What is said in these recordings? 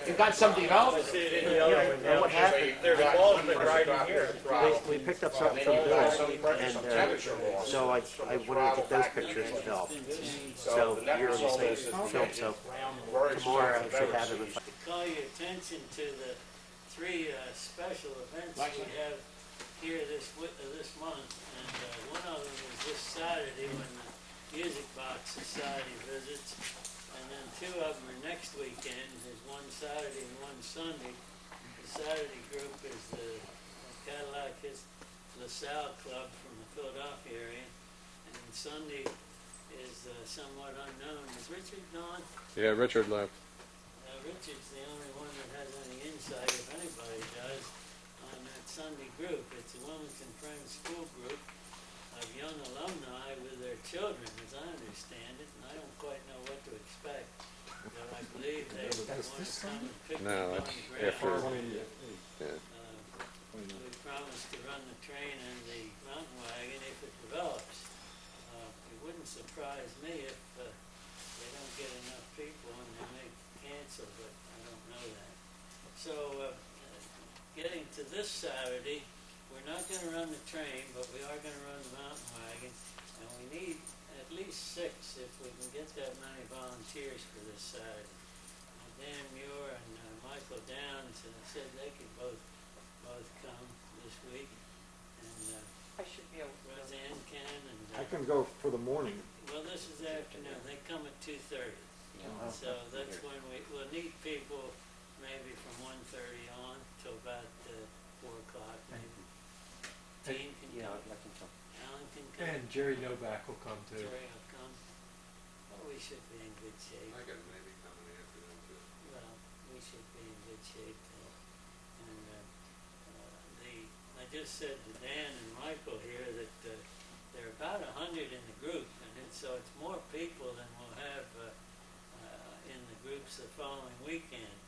You got something else? What happened? There's a ball been right in here. We picked up something from Bill, and so I wanted to get those pictures developed. So you're on the same film, so tomorrow I should have it. Call your attention to the three special events we have here this month, and one of them is this Saturday when the Music Box Society visits, and then two of them are next weekend. There's one Saturday and one Sunday. The Saturday group is the Cadillac LaSalle Club from the Philadelphia area, and Sunday is somewhat unknown. Is Richard gone? Yeah, Richard left. Richard's the only one that has any insight, if anybody does, on that Sunday group. It's a Wilmington Friends School group of young alumni with their children, as I understand it, and I don't quite know what to expect. But I believe they want to come and pick No, up on that's the after. ground. Yeah. We promised to run the train and the mountain wagon if it develops. It wouldn't surprise me if they don't get enough people and they may cancel, but I don't know that. So, getting to this Saturday, we're not going to run the train, but we are going to run the mountain wagon, and we need at least 6 if we can get that many volunteers for this Saturday. Dan Muir and Michael Downs said they could both come this week, and I should be able to. Roseanne can, and I can go for the morning. well, this is the afternoon. They come at 2:30. So that's when we'll need people maybe from 1:30 on till about 4 o'clock maybe. Dean can come. Alan can come. And Jerry Novak will come too. Jerry will come. Well, we should be in good shape. I can maybe come in the afternoon too. Well, we should be in good shape. And I just said to Dan and Michael here that there are about 100 in the group, and so it's more people than we'll have in the groups the following weekend.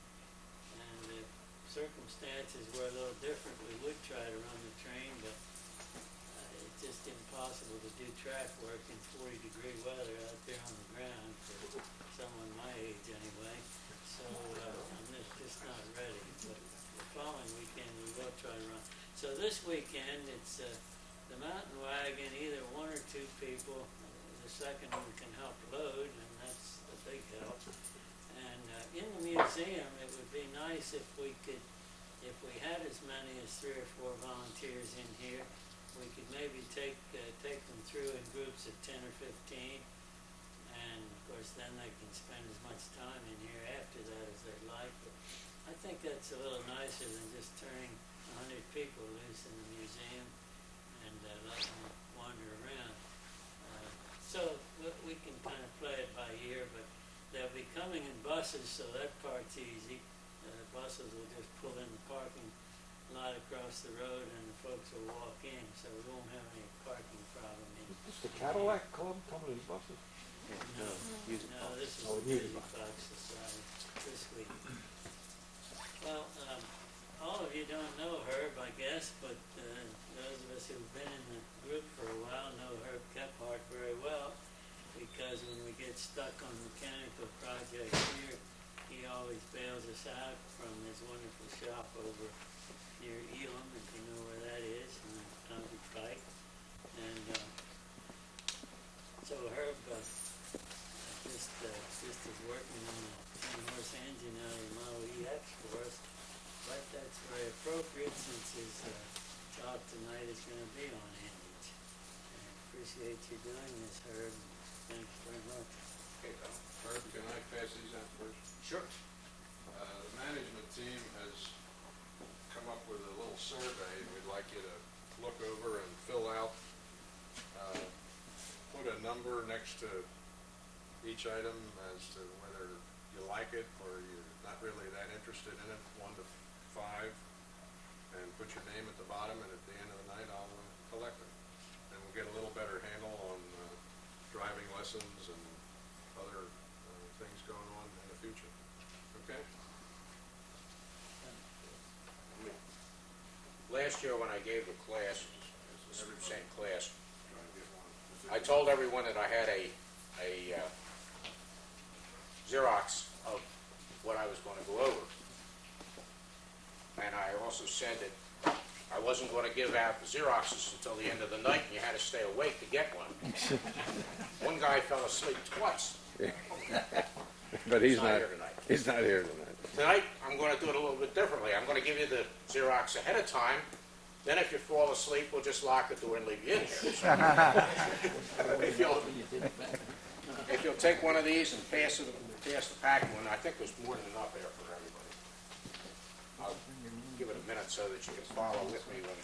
And if circumstances were a little different, we would try to run the train, but it's just impossible to do track work in 40-degree weather out there on the ground for someone my age anyway. So I'm just not ready. But the following weekend we will try to run. So this weekend it's the mountain wagon, either 1 or 2 people. The second one can help load, and that's a big help. And in the museum, it would be nice if we had as many as 3 or 4 volunteers in here. We could maybe take them through in groups of 10 or 15, and of course then they can spend as much time in here after that as they'd like. But I think that's a little nicer than just turning 100 people loose in the museum and letting them wander around. So we can kind of play it by ear, but they'll be coming in buses, so that part's easy. Buses will just pull in the parking lot across the road, and the folks will walk in, so we won't have any parking problem. Is the Cadillac Club coming in buses? No, Music no, Box. this is Oh, the Music Music Box Society this week. Well, all of you don't know Herb, I guess, but those of us who've been in the group for a while know Herb Kephart very well, because when we get stuck on mechanical projects here, he always bails us out from his wonderful shop over near Elam, if you know where that is, on Tongue Pike. And so Herb just is working on a 10-horse engine out of the Model EX for us, but that's very appropriate since his talk tonight is going to be on engines. I appreciate you doing this, Herb. Thanks very much. Okay, Herb, can I pass these out first? Sure. The management team has come up with a little survey we'd like you to look over and fill out. Put a number next to each item as to whether you like it or you're not really that interested in it, 1 to 5, and put your name at the bottom, and at the end of the night I'll collect it. And we'll get a little better handle on driving lessons and other things going on in the future. Okay? Last year when I gave the class, same class, I told everyone that I had a Xerox of what I was going to go over. and I also said that I wasn't going to give out the Xeroxes until the end of the night, and you had to stay awake to get one. One guy fell asleep twice. But he's He's not here tonight. he's not here tonight. Tonight, I'm going to do it a little bit differently. I'm going to give you the Xerox ahead of time. Then if you fall asleep, we'll just lock the door and leave you in here. So, if you'll take one of these and pass the pack one, I think there's more than enough there for everybody. I'll give it a minute so that you can follow with me when.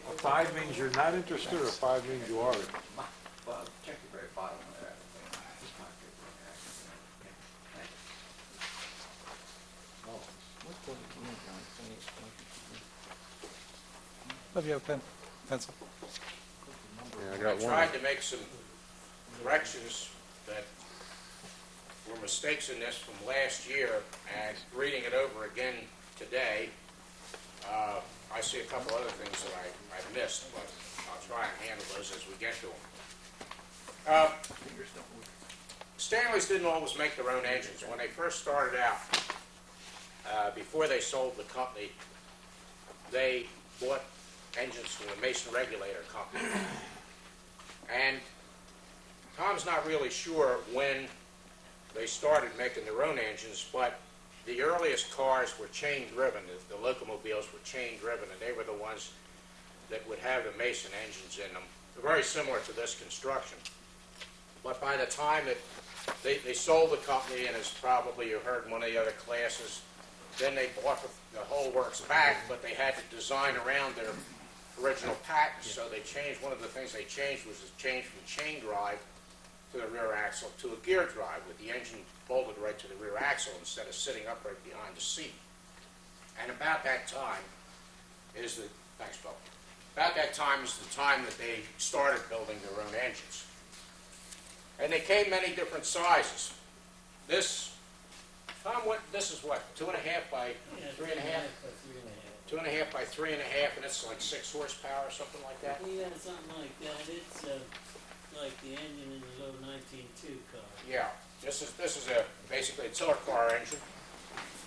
A 5 means you're not interested, or 5 means you are? Check the very bottom of that. Have you have a pen, pencil? Yeah, I I got one. tried to make some corrections that were mistakes in this from last year, and reading it over again today, I see a couple other things that I missed, but I'll try and handle those as we get to them. Stanley's didn't always make their own engines. When they first started out, before they sold the company, they bought engines from the Mason Regulator Company. And Tom's not really sure when they started making their own engines, but the earliest cars were chain-driven. The locomobiles were chain-driven, and they were the ones that would have the Mason engines in them. They're very similar to this construction. But by the time that they sold the company, and as probably you heard in one of the other classes, then they bought the whole works back, but they had to design around their original patents, so they changed. One of the things they changed was to change from chain drive to the rear axle to a gear drive, with the engine bolted right to the rear axle instead of sitting upright behind the seat. And about that time is the, thanks Bill, about that time is the time that they started building their own engines. And they came many different sizes. This, Tom, this is what, 2.5 by 3.5? 2.5 by 3.5, and it's like 6 horsepower or something like that? Yeah, something like that. It's like the engine in the little 19.2 car. Yeah, this is basically a tiller car engine.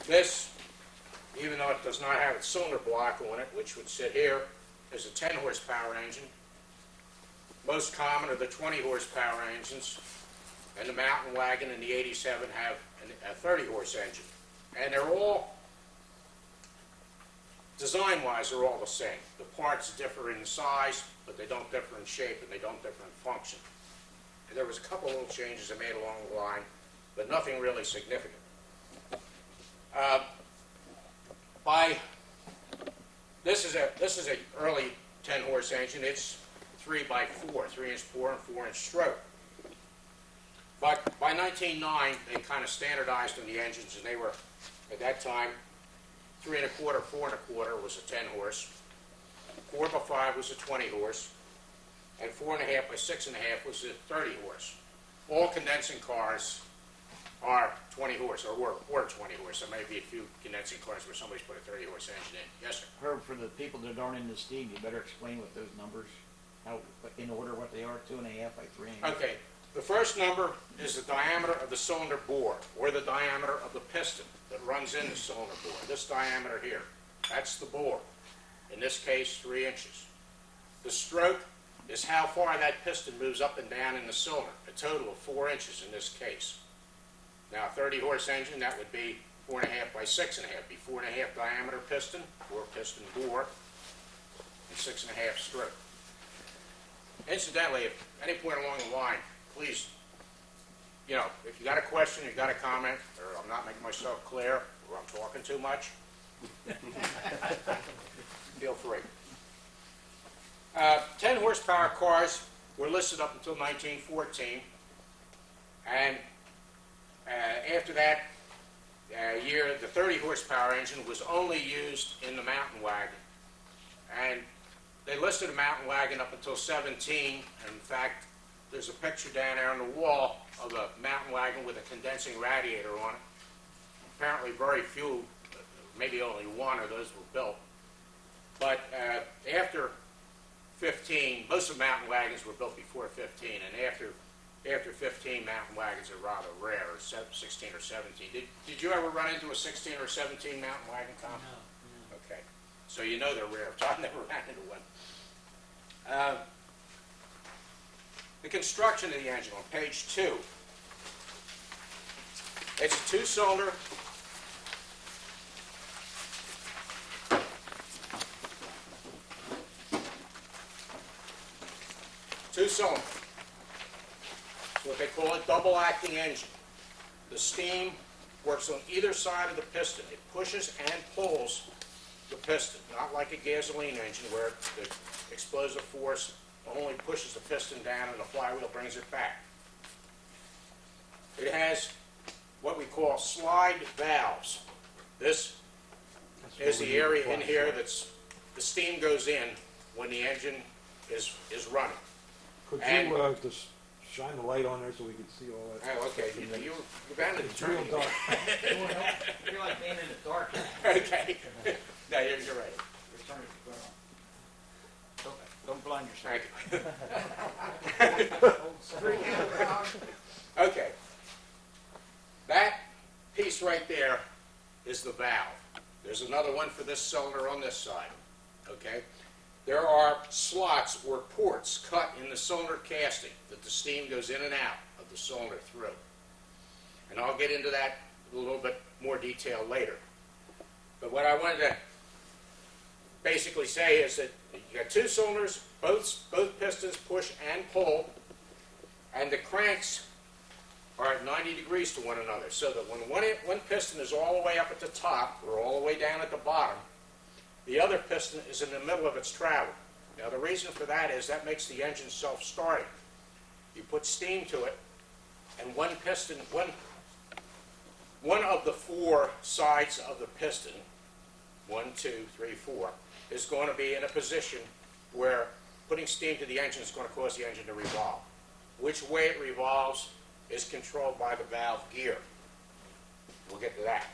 This, even though it does not have a cylinder block on it, which would sit here, is a 10 horsepower engine. Most common are the 20 horsepower engines, and the Mountain Wagon and the 87 have a 30 horse engine. And they're all, design-wise, they're all the same. The parts differ in size, but they don't differ in shape, and they don't differ in function. And there was a couple little changes I made along the line, but nothing really significant. This is a early 10 horse engine. It's 3 by 4, 3-inch bore and 4-inch stroke. But by 1909, they kind of standardized on the engines, and they were, at that time, 3 1/4, 4 1/4 was a 10 horse, 4 by 5 was a 20 horse, and 4 1/2 by 6 1/2 was a 30 horse. All condensing cars are 20 horse, or were 20 horse. There may be a few condensing cars where somebody's put a 30 horse engine in. Yes, sir. Herb, for the people that aren't into steam, you better explain what those numbers, how, in order what they are, 2.5 by 3.5. Okay, the first number is the diameter of the cylinder bore, or the diameter of the piston that runs in the cylinder bore. This diameter here, that's the bore. In this case, 3 inches. The stroke is how far that piston moves up and down in the cylinder, a total of 4 inches in this case. Now, a 30 horse engine, that would be 4 1/2 by 6 1/2, be 4 1/2 diameter piston, 4 piston bore, and 6 1/2 stroke. Incidentally, if at any point along the line, please, if you got a question, you got a comment, or I'm not making myself clear, or I'm talking too much, feel free. 10 horsepower cars were listed up until 1914, and after that year, the 30 horsepower engine was only used in the Mountain Wagon. And they listed a Mountain Wagon up until 17, and in fact, there's a picture down there on the wall of a Mountain Wagon with a condensing radiator on it. Apparently very few, maybe only one of those were built. But after 15, most of mountain wagons were built before 15, and after 15, mountain wagons are rather rare, 16 or 17. Did you ever run into a 16 or 17 mountain wagon, Tom? No, no. Okay, so you know they're rare. Tom never ran into one. The construction of the engine on page 2. It's a two-cylinder. Two-cylinder. It's what they call a double-acting engine. The steam works on either side of the piston. It pushes and pulls the piston, not like a gasoline engine where the explosive force only pushes the piston down and the flywheel brings it back. It has what we call slide valves. This is the area in here that's the steam goes in when the engine is running. Could And- you just shine the light on there so we can see all that? Oh, okay. You're bound to It's real turn. dark. You're like being in the dark. Okay. No, you're right. Turn it to ground. Don't blind yourself. Thank you. Okay. That piece right there is the valve. There's another one for this cylinder on this side. Okay? There are slots or ports cut in the cylinder casting that the steam goes in and out of the cylinder through. And I'll get into that a little bit more detail later. But what I wanted to basically say is that you got two cylinders, both pistons push and pull, and the cranks are at 90 degrees to one another, so that when one piston is all the way up at the top or all the way down at the bottom, the other piston is in the middle of its travel. Now the reason for that is that makes the engine self-starting. You put steam to it, and one of the four sides of the piston, 1, 2, 3, 4, is going to be in a position where putting steam to the engine is going to cause the engine to revolve. Which way it revolves is controlled by the valve gear. We'll get to that.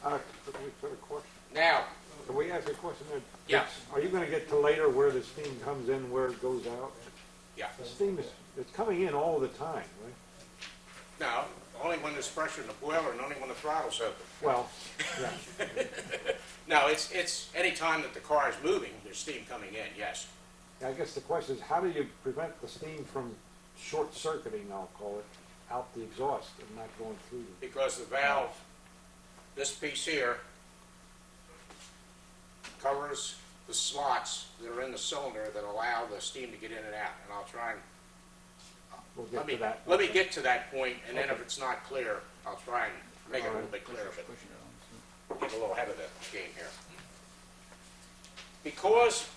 Can we put a question? Now, Can we ask a question there? Yeah. Are you gonna get to later where the steam comes in, where it goes out? yeah, The steam is, it's coming in all the time, right? now, only when there's pressure in the boiler and only when the throttle's open. Well, yeah. No, it's any time that the car is moving, there's steam coming in, yes. I guess the question is, how do you prevent the steam from short-circuiting, I'll call it, out the exhaust and not going through the... Because the valve, this piece here, covers the slots that are in the cylinder that allow the steam to get in and out. And I'll try and, We'll get to that. let me get to that point, and then if Okay. it's not clear, I'll try and make it a All little right. bit clearer, but get a little ahead of the game here. Because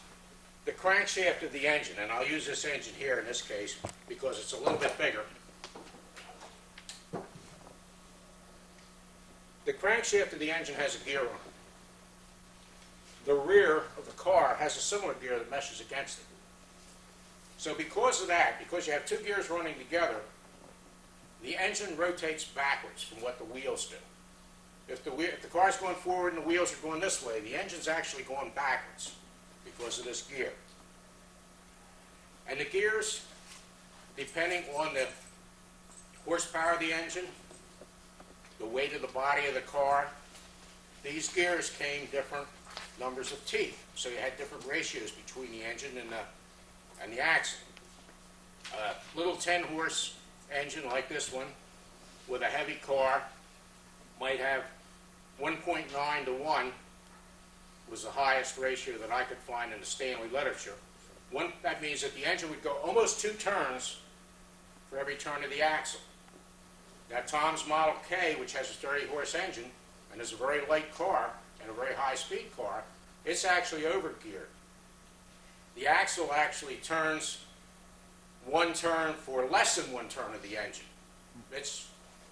the crankshaft of the engine, and I'll use this engine here in this case because it's a little bit bigger. The crankshaft of the engine has a gear on it. The rear of the car has a similar gear that meshes against it. So because of that, because you have two gears running together, the engine rotates backwards from what the wheels do. If the car's going forward and the wheels are going this way, the engine's actually going backwards because of this gear. And the gears, depending on the horsepower of the engine, the weight of the body of the car, these gears came different numbers of teeth. So you had different ratios between the engine and the axle. A little 10-horse engine like this one with a heavy car might have 1.9 to 1 was the highest ratio that I could find in the Stanley literature. That means that the engine would go almost 2 turns for every turn of the axle. Now Tom's Model K, which has a 30-horse engine and is a very light car and a very high-speed car, it's actually overgeared. The axle actually turns 1 turn for less than 1 turn of the engine. It's,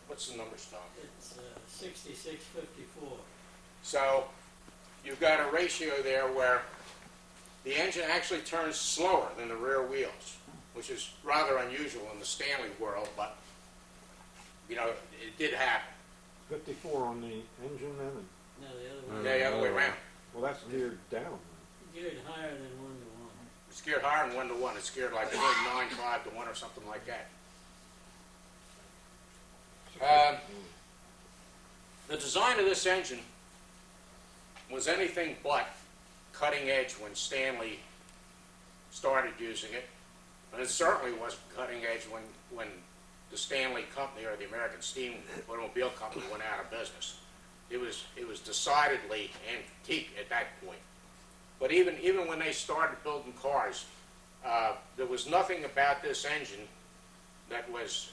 what's the numbers, Tom? It's 6654. So you've got a ratio there where the engine actually turns slower than the rear wheels, which is rather unusual in the Stanley world, but, you know, it did happen. 54 on the engine then, and No, the other one. Yeah, the other way around. Well, that's geared down. Geared higher than 1-to-1. It's geared higher than 1-to-1. It's geared like 9.5-to-1 or something like that. The design of this engine was anything but cutting edge when Stanley started using it, and it certainly wasn't cutting edge when the Stanley Company or the American Steam Automobile Company went out of business. It was decidedly antique at that point. But even when they started building cars, there was nothing about this engine that was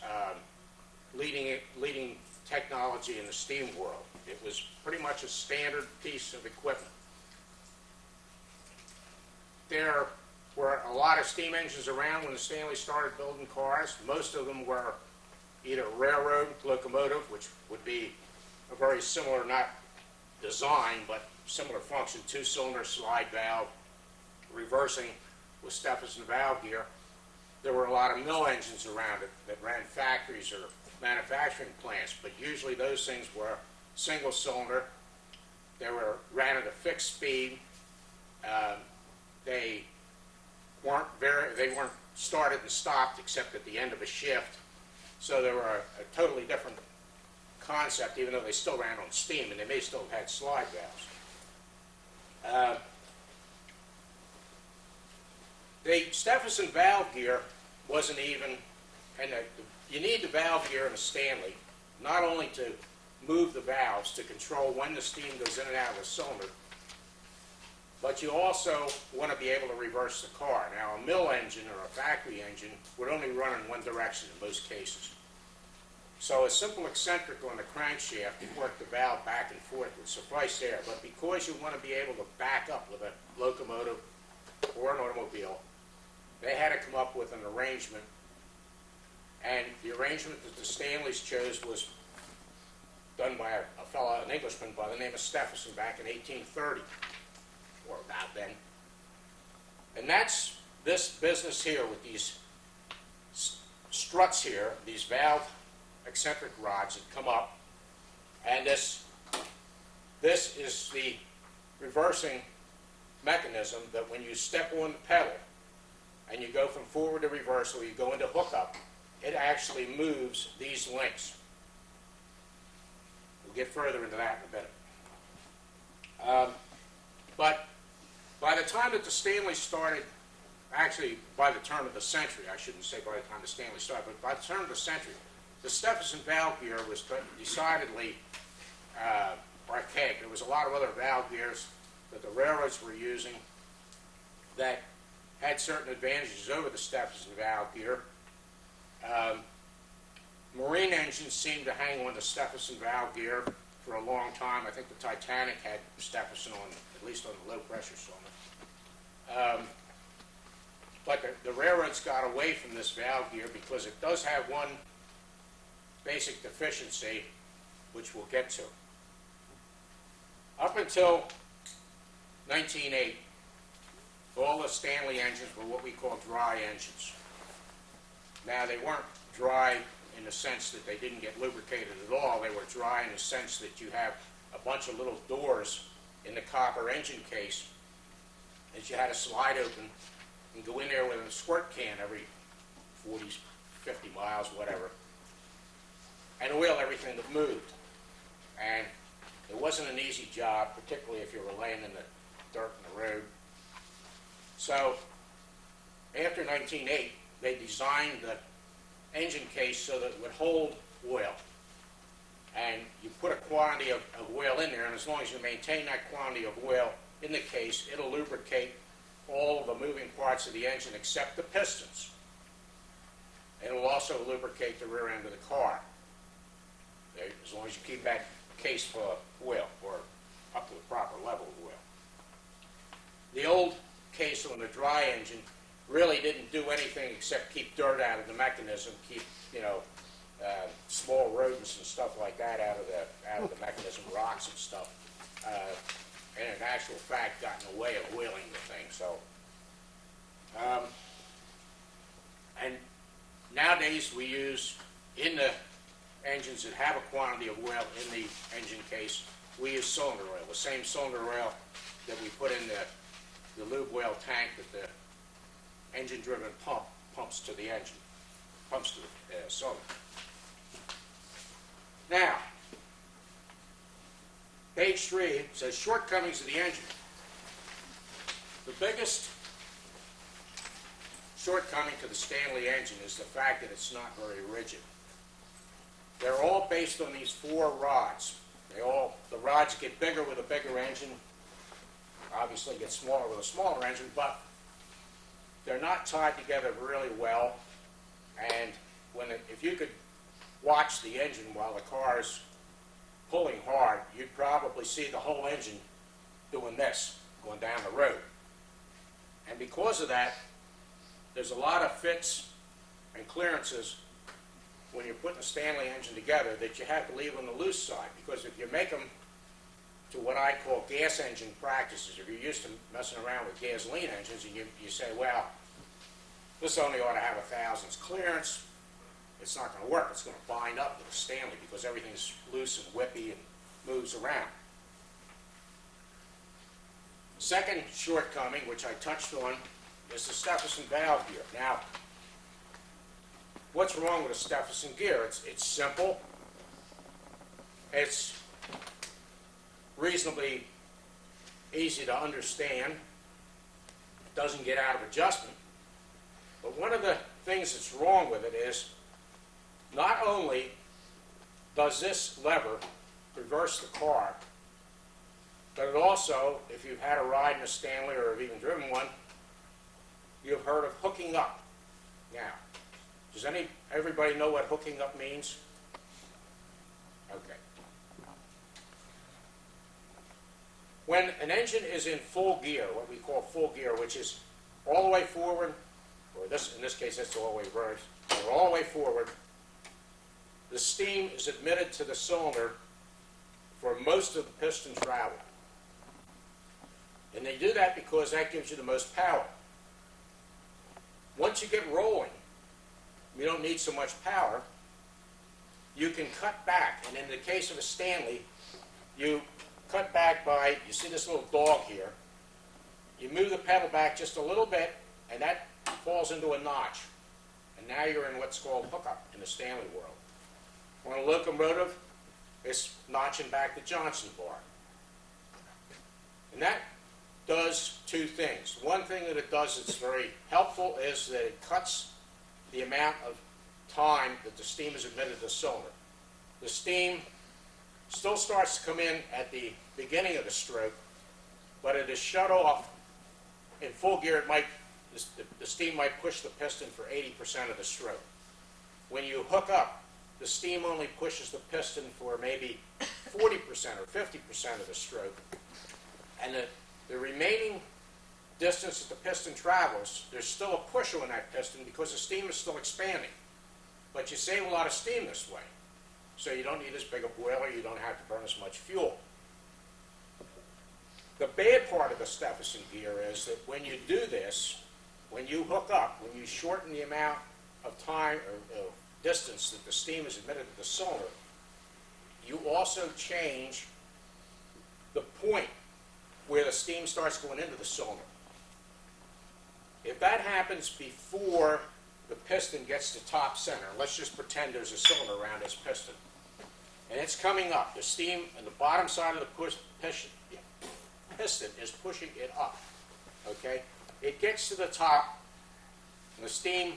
leading technology in the steam world. It was pretty much a standard piece of equipment. There were a lot of steam engines around when the Stanley started building cars. Most of them were either railroad locomotive, which would be a very similar, not design, but similar function, two-cylinder slide valve, reversing with Stephenson valve gear. There were a lot of mill engines around it that ran factories or manufacturing plants, but usually those things were single cylinder. They ran at a fixed speed. They weren't started and stopped except at the end of a shift. So they were a totally different concept, even though they still ran on steam, and they may still have had slide valves. The Stephenson valve gear wasn't even, and you need the valve gear in a Stanley, not only to move the valves to control when the steam goes in and out of the cylinder, but you also want to be able to reverse the car. Now, a mill engine or a factory engine would only run in one direction in most cases. So a simple eccentric on the crankshaft to work the valve back and forth would suffice there. But because you want to be able to back up with a locomotive or an automobile, they had to come up with an arrangement. And the arrangement that the Stanleys chose was done by a fellow, an Englishman by the name of Stephenson back in 1830, or about then. And that's this business here with these struts here, these valve eccentric rods that come up, and this is the reversing mechanism that when you step on the pedal and you go from forward to reverse, or you go into hookup, it actually moves these links. We'll get further into that in a minute. But by the time that the Stanley started, actually by the turn of the century, I shouldn't say by the time the Stanley started, but by the turn of the century, the Stephenson valve gear was decidedly archaic. There was a lot of other valve gears that the railroads were using that had certain advantages over the Stephenson valve gear. Marine engines seemed to hang on the Stephenson valve gear for a long time. I think the Titanic had Stephenson on, at least on the low pressure cylinder. But the railroads got away from this valve gear because it does have one basic deficiency, which we'll get to. Up until 1908, all the Stanley engines were what we call dry engines. Now, they weren't dry in the sense that they didn't get lubricated at all. They were dry in the sense that you have a bunch of little doors in the copper engine case that you had to slide open and go in there with a squirt can every 40, 50 miles, whatever, and oil everything that moved. And it wasn't an easy job, particularly if you were laying in the dirt in the road. So after 1908, they designed the engine case so that it would hold oil. And you put a quantity of oil in there, and as long as you maintain that quantity of oil in the case, it'll lubricate all of the moving parts of the engine except the pistons. And it'll also lubricate the rear end of the car, okay, as long as you keep that case full of oil, or up to the proper level of oil. The old case on the dry engine really didn't do anything except keep dirt out of the mechanism, keep, small rodents and stuff like that out of the mechanism, rocks and stuff. And in actual fact, got in the way of oiling the thing. So, and nowadays we use in the engines that have a quantity of oil in the engine case, we use cylinder oil, the same cylinder oil that we put in the lube oil tank that the engine-driven pump pumps to the engine, pumps to the cylinder. Now, page 3 says shortcomings of the engine. The biggest shortcoming to the Stanley engine is the fact that it's not very rigid. They're all based on these 4 rods. The rods get bigger with a bigger engine, obviously get smaller with a smaller engine, but they're not tied together really well. And if you could watch the engine while the car is pulling hard, you'd probably see the whole engine doing this, going down the road. And because of that, there's a lot of fits and clearances when you're putting a Stanley engine together that you have to leave on the loose side, because if you make them to what I call gas engine practices, if you're used to messing around with gasoline engines and you say, well, this only ought to have 1,000 clearance, it's not going to work. It's going to bind up with a Stanley because everything's loose and whippy and moves around. Second shortcoming, which I touched on, is the Stephenson valve gear. Now, what's wrong with a Stephenson gear? It's simple. It's reasonably easy to understand. It doesn't get out of adjustment. But one of the things that's wrong with it is not only does this lever reverse the car, but it also, if you've had a ride in a Stanley or have even driven one, you've heard of hooking up. Now, does everybody know what hooking up means? Okay. When an engine is in full gear, what we call full gear, which is all the way forward, or in this case it's all the way reverse, or all the way forward, the steam is admitted to the cylinder for most of the piston travel. And they do that because that gives you the most power. Once you get rolling, you don't need so much power. You can cut back, and in the case of a Stanley, you cut back by, you see this little dog here, you move the pedal back just a little bit, and that falls into a notch. And now you're in what's called hookup in the Stanley world. On a locomotive, it's notching back the Johnson bar. And that does 2 things. One thing that it does that's very helpful is that it cuts the amount of time that the steam is admitted to the cylinder. The steam still starts to come in at the beginning of the stroke, but it is shut off. In full gear, the steam might push the piston for 80% of the stroke. When you hook up, the steam only pushes the piston for maybe 40% or 50% of the stroke. And the remaining distance that the piston travels, there's still a push on that piston because the steam is still expanding. But you save a lot of steam this way. So you don't need as big a boiler, you don't have to burn as much fuel. The bad part of the Stephenson gear is that when you do this, when you hook up, when you shorten the amount of time or distance that the steam is admitted to the cylinder, you also change the point where the steam starts going into the cylinder. If that happens before the piston gets to top center, let's just pretend there's a cylinder around this piston, and it's coming up, the steam on the bottom side of the piston is pushing it up, okay? It gets to the top, and the steam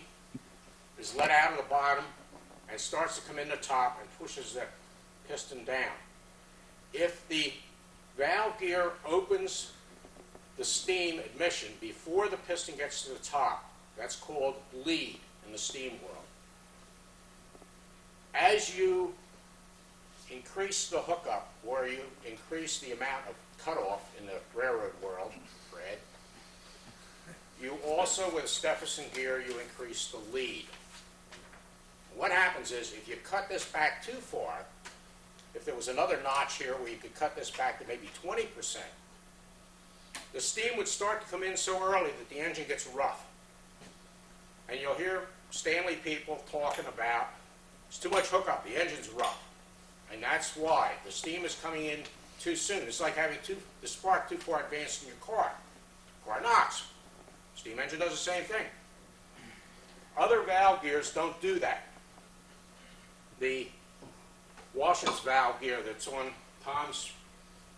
is let out of the bottom and starts to come in the top and pushes the piston down. If the valve gear opens the steam admission before the piston gets to the top, that's called lead in the steam world. As you increase the hookup, or you increase the amount of cutoff in the railroad world, Fred, you also, with a Stephenson gear, you increase the lead. What happens is, if you cut this back too far, if there was another notch here where you could cut this back to maybe 20%, the steam would start to come in so early that the engine gets rough. And you'll hear Stanley people talking about, it's too much hookup, the engine's rough. And that's why. The steam is coming in too soon. It's like having the spark too far advanced in your car. Car knocks. Steam engine does the same thing. Other valve gears don't do that. The Washington's valve gear that's on Tom's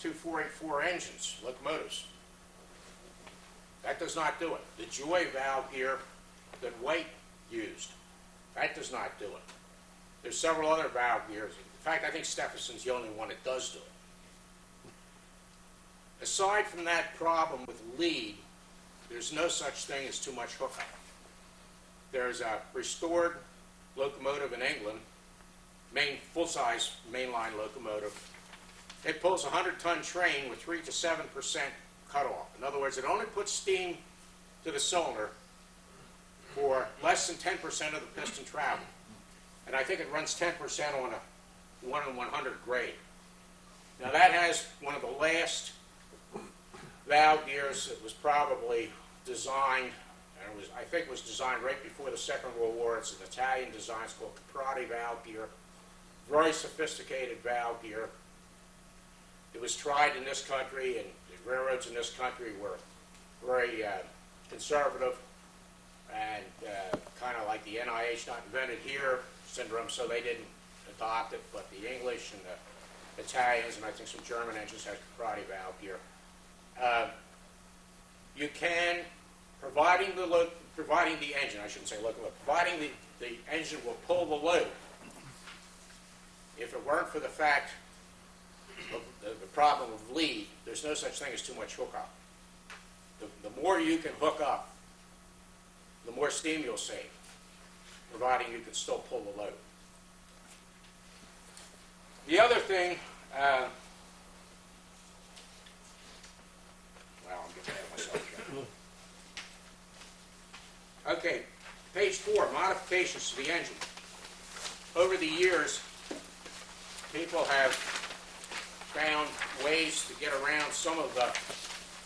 2484 engines, locomotives, that does not do it. The Joy valve gear that White used, that does not do it. There's several other valve gears. In fact, I think Stephenson's the only one that does do it. Aside from that problem with lead, there's no such thing as too much hookup. There's a restored locomotive in England, full-size mainline locomotive. It pulls a 100-ton train with 3 to 7% cutoff. In other words, it only puts steam to the cylinder for less than 10% of the piston travel. And I think it runs 10% on a 1 in 100 grade. Now that has one of the last valve gears that was probably designed, and I think it was designed right before the Second World War. It's an Italian design. It's called Kephart valve gear. Very sophisticated valve gear. It was tried in this country, and the railroads in this country were very conservative and kind of like the NIH not invented here syndrome, so they didn't adopt it, but the English and the Italians and I think some German engines had Kephart valve gear. You can, providing the engine, I shouldn't say locomotive, providing the engine will pull the load. If it weren't for the fact of the problem of lead, there's no such thing as too much hookup. The more you can hook up, the more steam you'll save, providing you can still pull the load. The other thing, well, I'm getting ahead of myself here. Okay, page 4, modifications to the engine. Over the years, people have found ways to get around some of the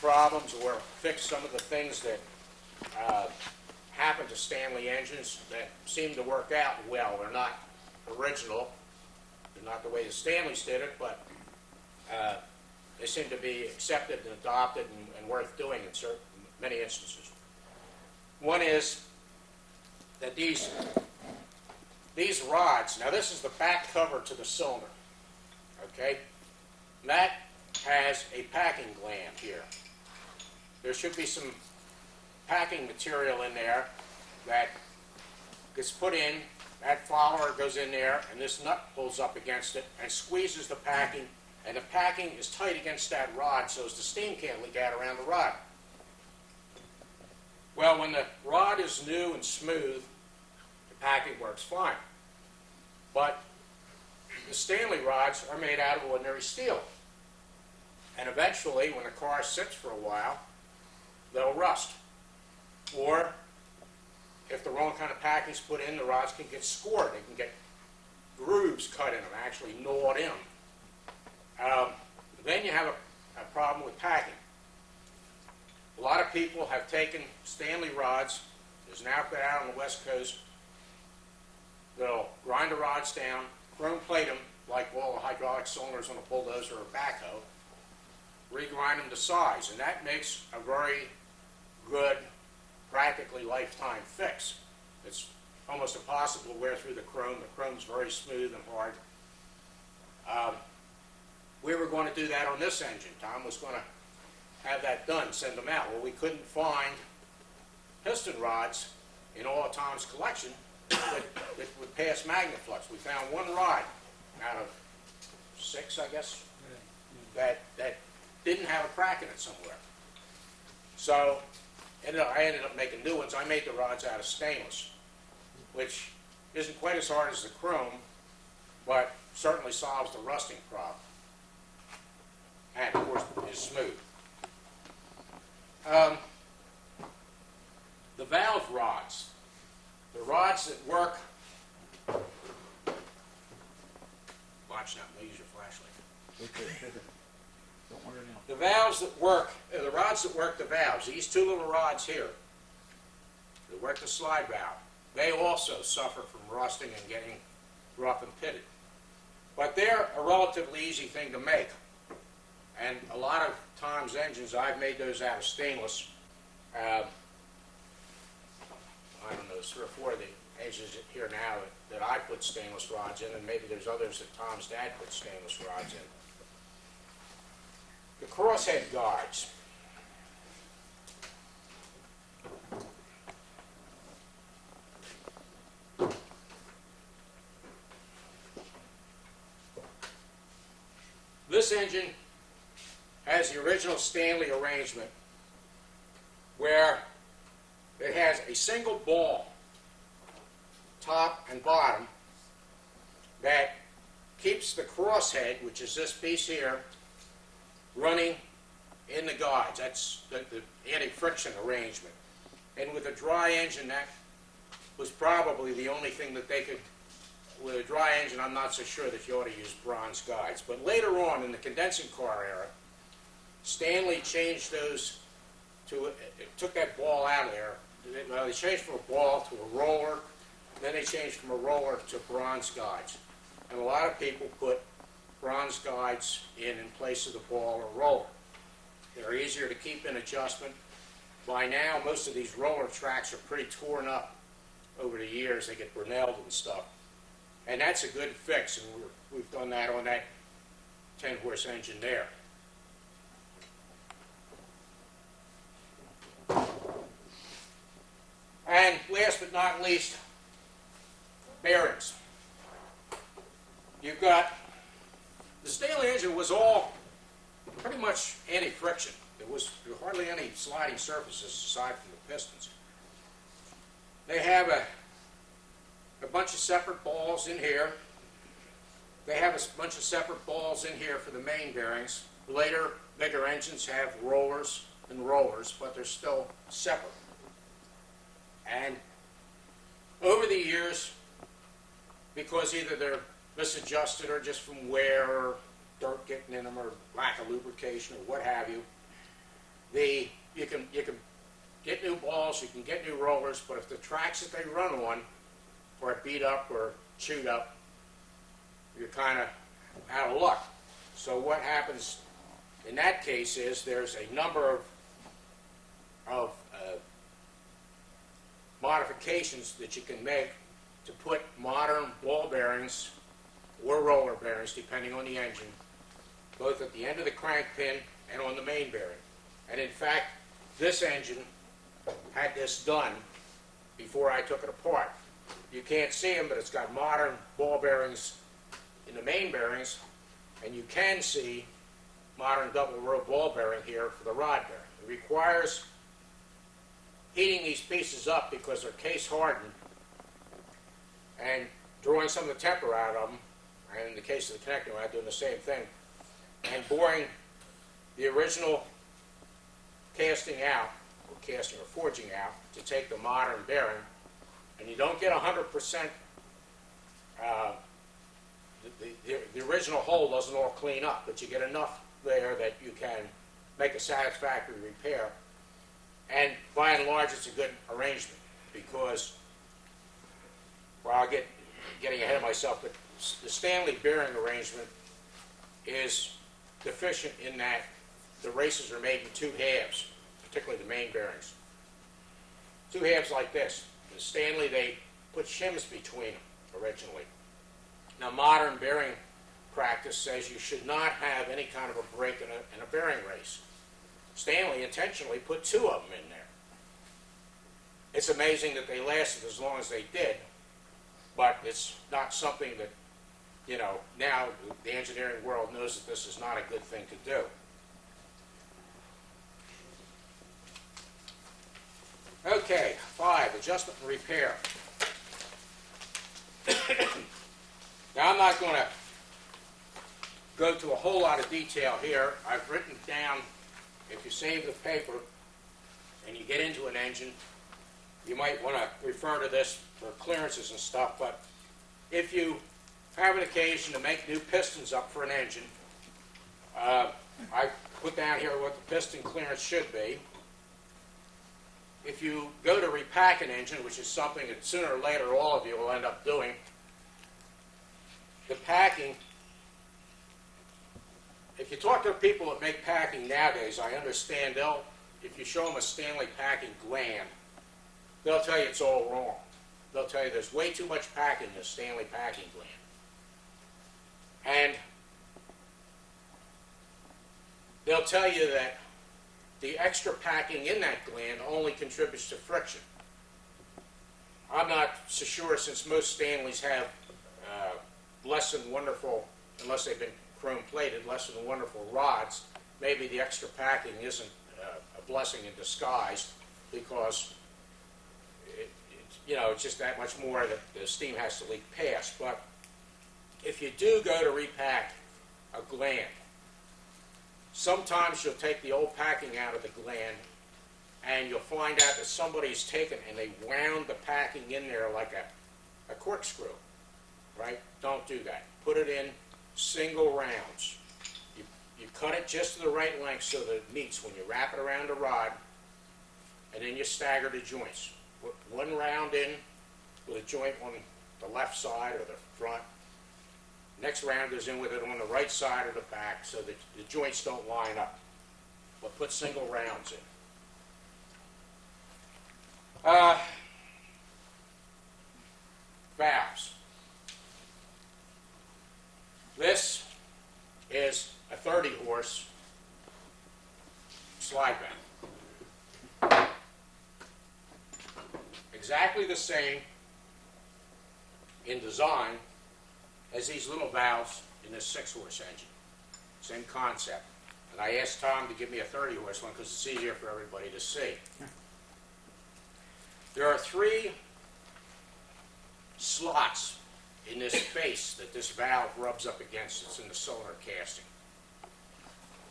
problems or fix some of the things that happen to Stanley engines that seem to work out well. They're not original. They're not the way the Stanleys did it, but they seem to be accepted and adopted and worth doing in many instances. One is that these rods, now this is the back cover to the cylinder, okay? And that has a packing gland here. There should be some packing material in there that gets put in, that follower goes in there, and this nut pulls up against it and squeezes the packing, and the packing is tight against that rod so as the steam can't leak out around the rod. Well, when the rod is new and smooth, the packing works fine. But the Stanley rods are made out of ordinary steel. And eventually, when the car sits for a while, they'll rust. Or, if the wrong kind of packing is put in, the rods can get scored. They can get grooves cut in them, actually gnawed in them. Then you have a problem with packing. A lot of people have taken Stanley rods, there's an outfit out on the West Coast, they'll grind the rods down, chrome plate them like all the hydraulic cylinders on a bulldozer or a backhoe, regrind them to size, and that makes a very good, practically lifetime fix. It's almost impossible to wear through the chrome. The chrome's very smooth and hard. We were going to do that on this engine. Tom was going to have that done, send them out. Well, we couldn't find piston rods in all of Tom's collection that would pass Magnaflux. We found one rod out of 6, I guess, that didn't have a crack in it somewhere. So I ended up making new ones. I made the rods out of stainless, which isn't quite as hard as the chrome, but certainly solves the rusting problem. And of course, is smooth. The valve rods, the rods that work, watch now, use your flashlight. Don't worry now. The valves that work, the rods that work the valves, these two little rods here, that work the slide valve, they also suffer from rusting and getting rough and pitted. But they're a relatively easy thing to make. Tom's engines, I've made those out of stainless. I don't know, 3 or 4 of the engines here now that I put stainless rods in, and maybe there's others that Tom's dad put stainless rods in. The crosshead guards. This engine has the original Stanley arrangement where it has a single ball, top and bottom, that keeps the crosshead, which is this piece here, running in the guides. That's the anti-friction arrangement. And with a dry engine, that was probably the only thing that they could. With a dry engine, I'm not so sure that you ought to use bronze guides. But later on, in the condensing car era, Stanley changed those to, took that ball out of there. They changed from a ball to a roller, then they changed from a roller to bronze guides. And a lot of people put bronze guides in place of the ball or roller. They're easier to keep in adjustment. By now, most of these roller tracks are pretty torn up over the years. They get brunelled and stuff. And that's a good fix, and we've done that on that 10-horse engine there. And last but not least, bearings. You've got, the Stanley engine was all pretty much anti-friction. There was hardly any sliding surfaces aside from the pistons. They have a bunch of separate balls in here. They have a bunch of separate balls in here for the main bearings. Later, bigger engines have rollers and rollers, but they're still separate. And over the years, because either they're misadjusted or just from wear or dirt getting in them or lack of lubrication or what have you, you can get new balls, you can get new rollers, but if the tracks that they run on are beat up or chewed up, you're kind of out of luck. So what happens in that case is there's a number of modifications that you can make to put modern ball bearings or roller bearings, depending on the engine, both at the end of the crank pin and on the main bearing. And in fact, this engine had this done before I took it apart. You can't see them, but it's got modern ball bearings in the main bearings, and you can see modern double row ball bearing here for the rod bearing. It requires heating these pieces up because they're case hardened and drawing some of the temper out of them, and in the case of the connecting rod, doing the same thing, and boring the original casting out, or casting or forging out, to take the modern bearing. And you don't get 100%, the original hole doesn't all clean up, but you get enough there that you can make a satisfactory repair. And by and large, it's a good arrangement because, well, I'll getting ahead of myself, but the Stanley bearing arrangement is deficient in that the races are made in 2 halves, particularly the main bearings. 2 halves like this. The Stanley, they put shims between them originally. Now, modern bearing practice says you should not have any kind of a break in a bearing race. Stanley intentionally put 2 of them in there. It's amazing that they lasted as long as they did, but it's not something that, you know, now the engineering world knows that this is not a good thing to do. Okay, 5, adjustment and repair. Now, I'm not going to go to a whole lot of detail here. I've written down, if you save the paper and you get into an engine, you might want to refer to this for clearances and stuff, but if you have an occasion to make new pistons up for an engine, I put down here what the piston clearance should be. If you go to repack an engine, which is something that sooner or later all of you will end up doing, the packing if you talk to the people that make packing nowadays, I understand if you show them a Stanley packing gland, they'll tell you it's all wrong. They'll tell you there's way too much packing in the Stanley packing gland. And they'll tell you that the extra packing in that gland only contributes to friction. I'm not so sure, since most Stanleys have less than wonderful, unless they've been chrome plated, less than wonderful rods, maybe the extra packing isn't a blessing in disguise, because it's just that much more that the steam has to leak past. But if you do go to repack a gland, sometimes you'll take the old packing out of the gland, and you'll find out that somebody's taken and they wound the packing in there like a corkscrew, right? Don't do that. Put it in single rounds. You cut it just to the right length so that it meets when you wrap it around the rod, and then you stagger the joints. Put one round in with a joint on the left side or the front. Next round goes in with it on the right side or the back so that the joints don't line up. But put single rounds in. Valves. This is a 30 horse slide valve. Exactly the same in design as these little valves in this 6-horse engine. Same concept. And I asked Tom to give me a 30-horse one because it's easier for everybody to see. There are 3 slots in this face that this valve rubs up against. It's in the cylinder casting.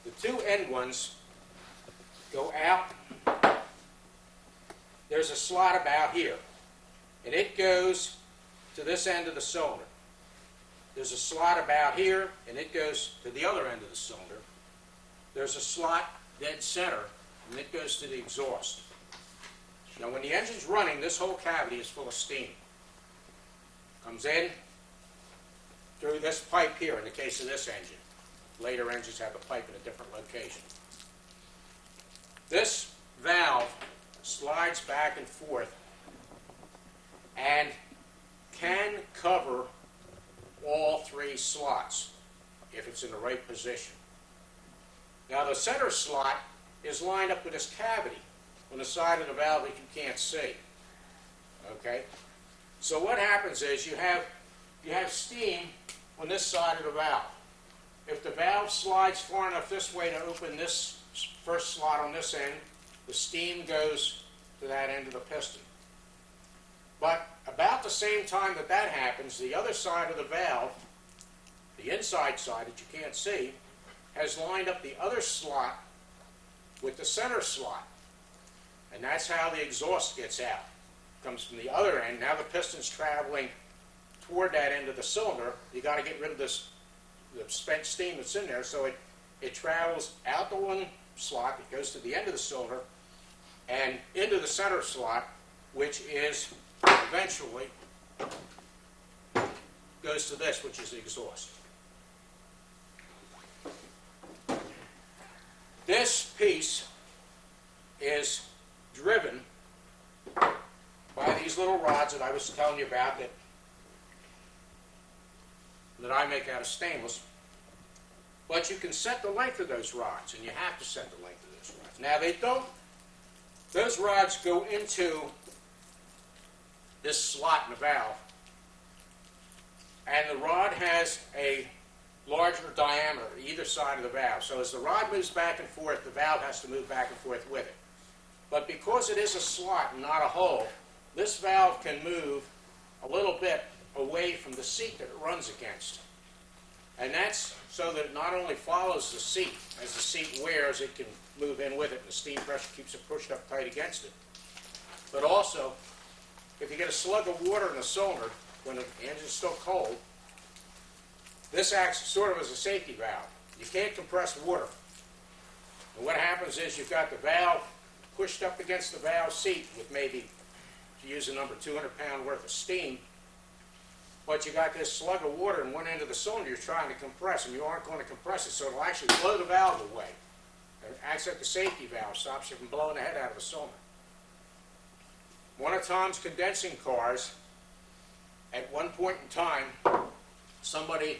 The 2 end ones go out. There's a slot about here, and it goes to this end of the cylinder. There's a slot about here, and it goes to the other end of the cylinder. There's a slot dead center, and it goes to the exhaust. Now, when the engine's running, this whole cavity is full of steam. Comes in through this pipe here, in the case of this engine. Later engines have a pipe in a different location. This valve slides back and forth and can cover all 3 slots if it's in the right position. Now, the center slot is lined up with this cavity on the side of the valve that you can't see. Okay? So what happens is you have steam on this side of the valve. If the valve slides far enough this way to open this first slot on this end, the steam goes to that end of the piston. But about the same time that that happens, the other side of the valve, the inside side that you can't see, has lined up the other slot with the center slot. And that's how the exhaust gets out. It comes from the other end. Now the piston's traveling toward that end of the cylinder. You got to get rid of the spent steam that's in there, so it travels out the one slot, it goes to the end of the cylinder, and into the center slot, which is eventually goes to this, which is the exhaust. This piece is driven by these little rods that I was telling you about that I make out of stainless. But you can set the length of those rods, and you have to set the length of those rods. Now, those rods go into this slot in the valve, and the rod has a larger diameter either side of the valve. So as the rod moves back and forth, the valve has to move back and forth with it. But because it is a slot and not a hole, this valve can move a little bit away from the seat that it runs against. And that's so that it not only follows the seat. As the seat wears, it can move in with it, and the steam pressure keeps it pushed up tight against it. But also, if you get a slug of water in the cylinder when the engine's still cold, this acts sort of as a safety valve. You can't compress water. And what happens is you've got the valve pushed up against the valve seat with maybe, to use a number, 200 pound worth of steam. but you got this slug of water in one end of the cylinder you're trying to compress, and you aren't going to compress it, so it'll actually blow the valve away. It acts like the safety valve, stops you from blowing the head out of the cylinder. One of Tom's condensing cars, at one point in time, somebody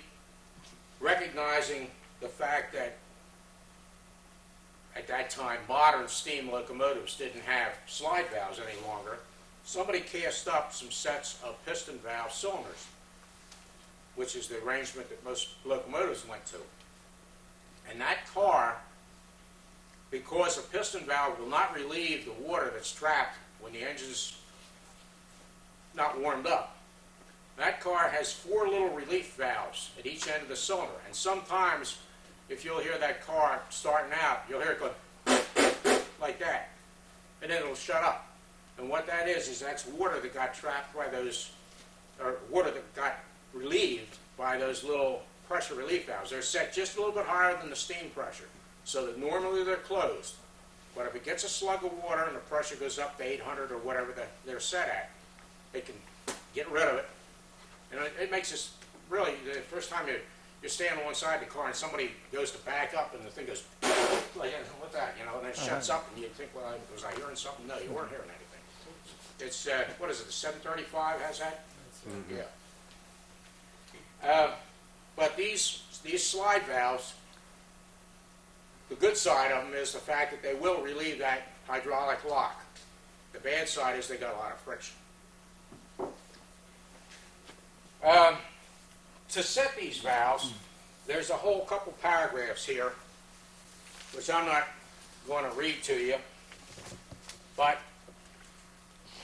recognizing the fact that at that time modern steam locomotives didn't have slide valves any longer, somebody cast up some sets of piston valve cylinders, which is the arrangement that most locomotives went to. And that car, because a piston valve will not relieve the water that's trapped when the engine's not warmed up, that car has 4 little relief valves at each end of the cylinder. And sometimes, if you'll hear that car starting out, you'll hear it go like that. And then it'll shut up. And what that is that's water that got trapped by those, or water that got relieved by those little pressure relief valves. They're set just a little bit higher than the steam pressure, so that normally they're closed. But if it gets a slug of water and the pressure goes up to 800 or whatever they're set at, they can get rid of it. And it makes us really, the first time you stand on one side of the car and somebody goes to back up and the thing goes like, what's that, you know, and then it shuts up and you think, well, was I hearing something? No, you weren't hearing anything. It's, what is it, the 735 has that? Mm-hmm. Yeah. But these slide valves, the good side of them is the fact that they will relieve that hydraulic lock. The bad side is they got a lot of friction. To set these valves, there's a whole couple paragraphs here, which I'm not going to read to you, but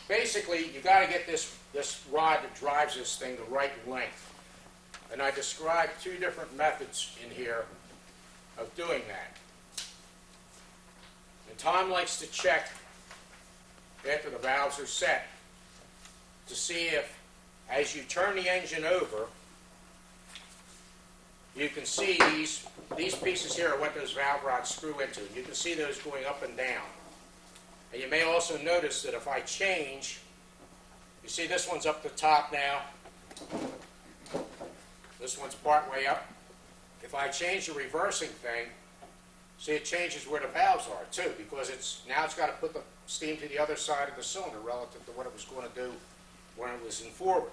basically you got to get this rod that drives this thing the right length. And I described 2 different methods in here of doing that. And Tom likes to check after the valves are set to see if, as you turn the engine over, you can see these pieces here are what those valve rods screw into. You can see those going up and down. And you may also notice that if I change, you see this one's up the top now. This one's part way up. If I change the reversing thing, see it changes where the valves are too, because now it's got to put the steam to the other side of the cylinder relative to what it was going to do when it was in forward.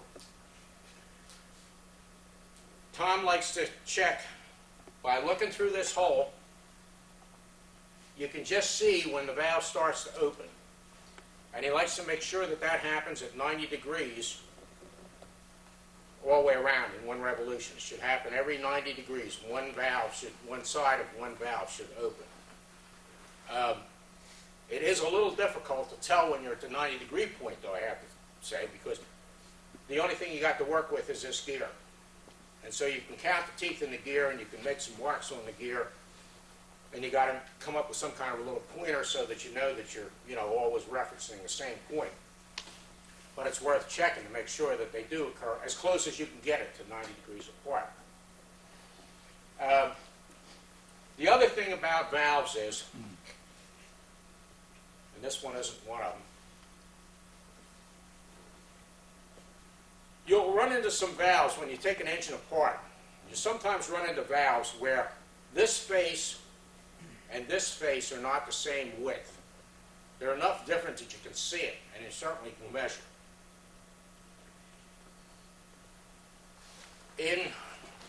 Tom likes to check by looking through this hole. You can just see when the valve starts to open. And he likes to make sure that that happens at 90 degrees all the way around in one revolution. It should happen every 90 degrees. One side of one valve should open. It is a little difficult to tell when you're at the 90-degree point, though, I have to say, because the only thing you got to work with is this gear. And so you can count the teeth in the gear, and you can make some marks on the gear, and you got to come up with some kind of a little pointer so that you know that you're, always referencing the same point. But it's worth checking to make sure that they do occur as close as you can get it to 90 degrees apart. The other thing about valves is, and this one isn't one of them, you'll run into some valves when you take an engine apart. You sometimes run into valves where this face and this face are not the same width. They're enough different that you can see it, and you certainly can measure. In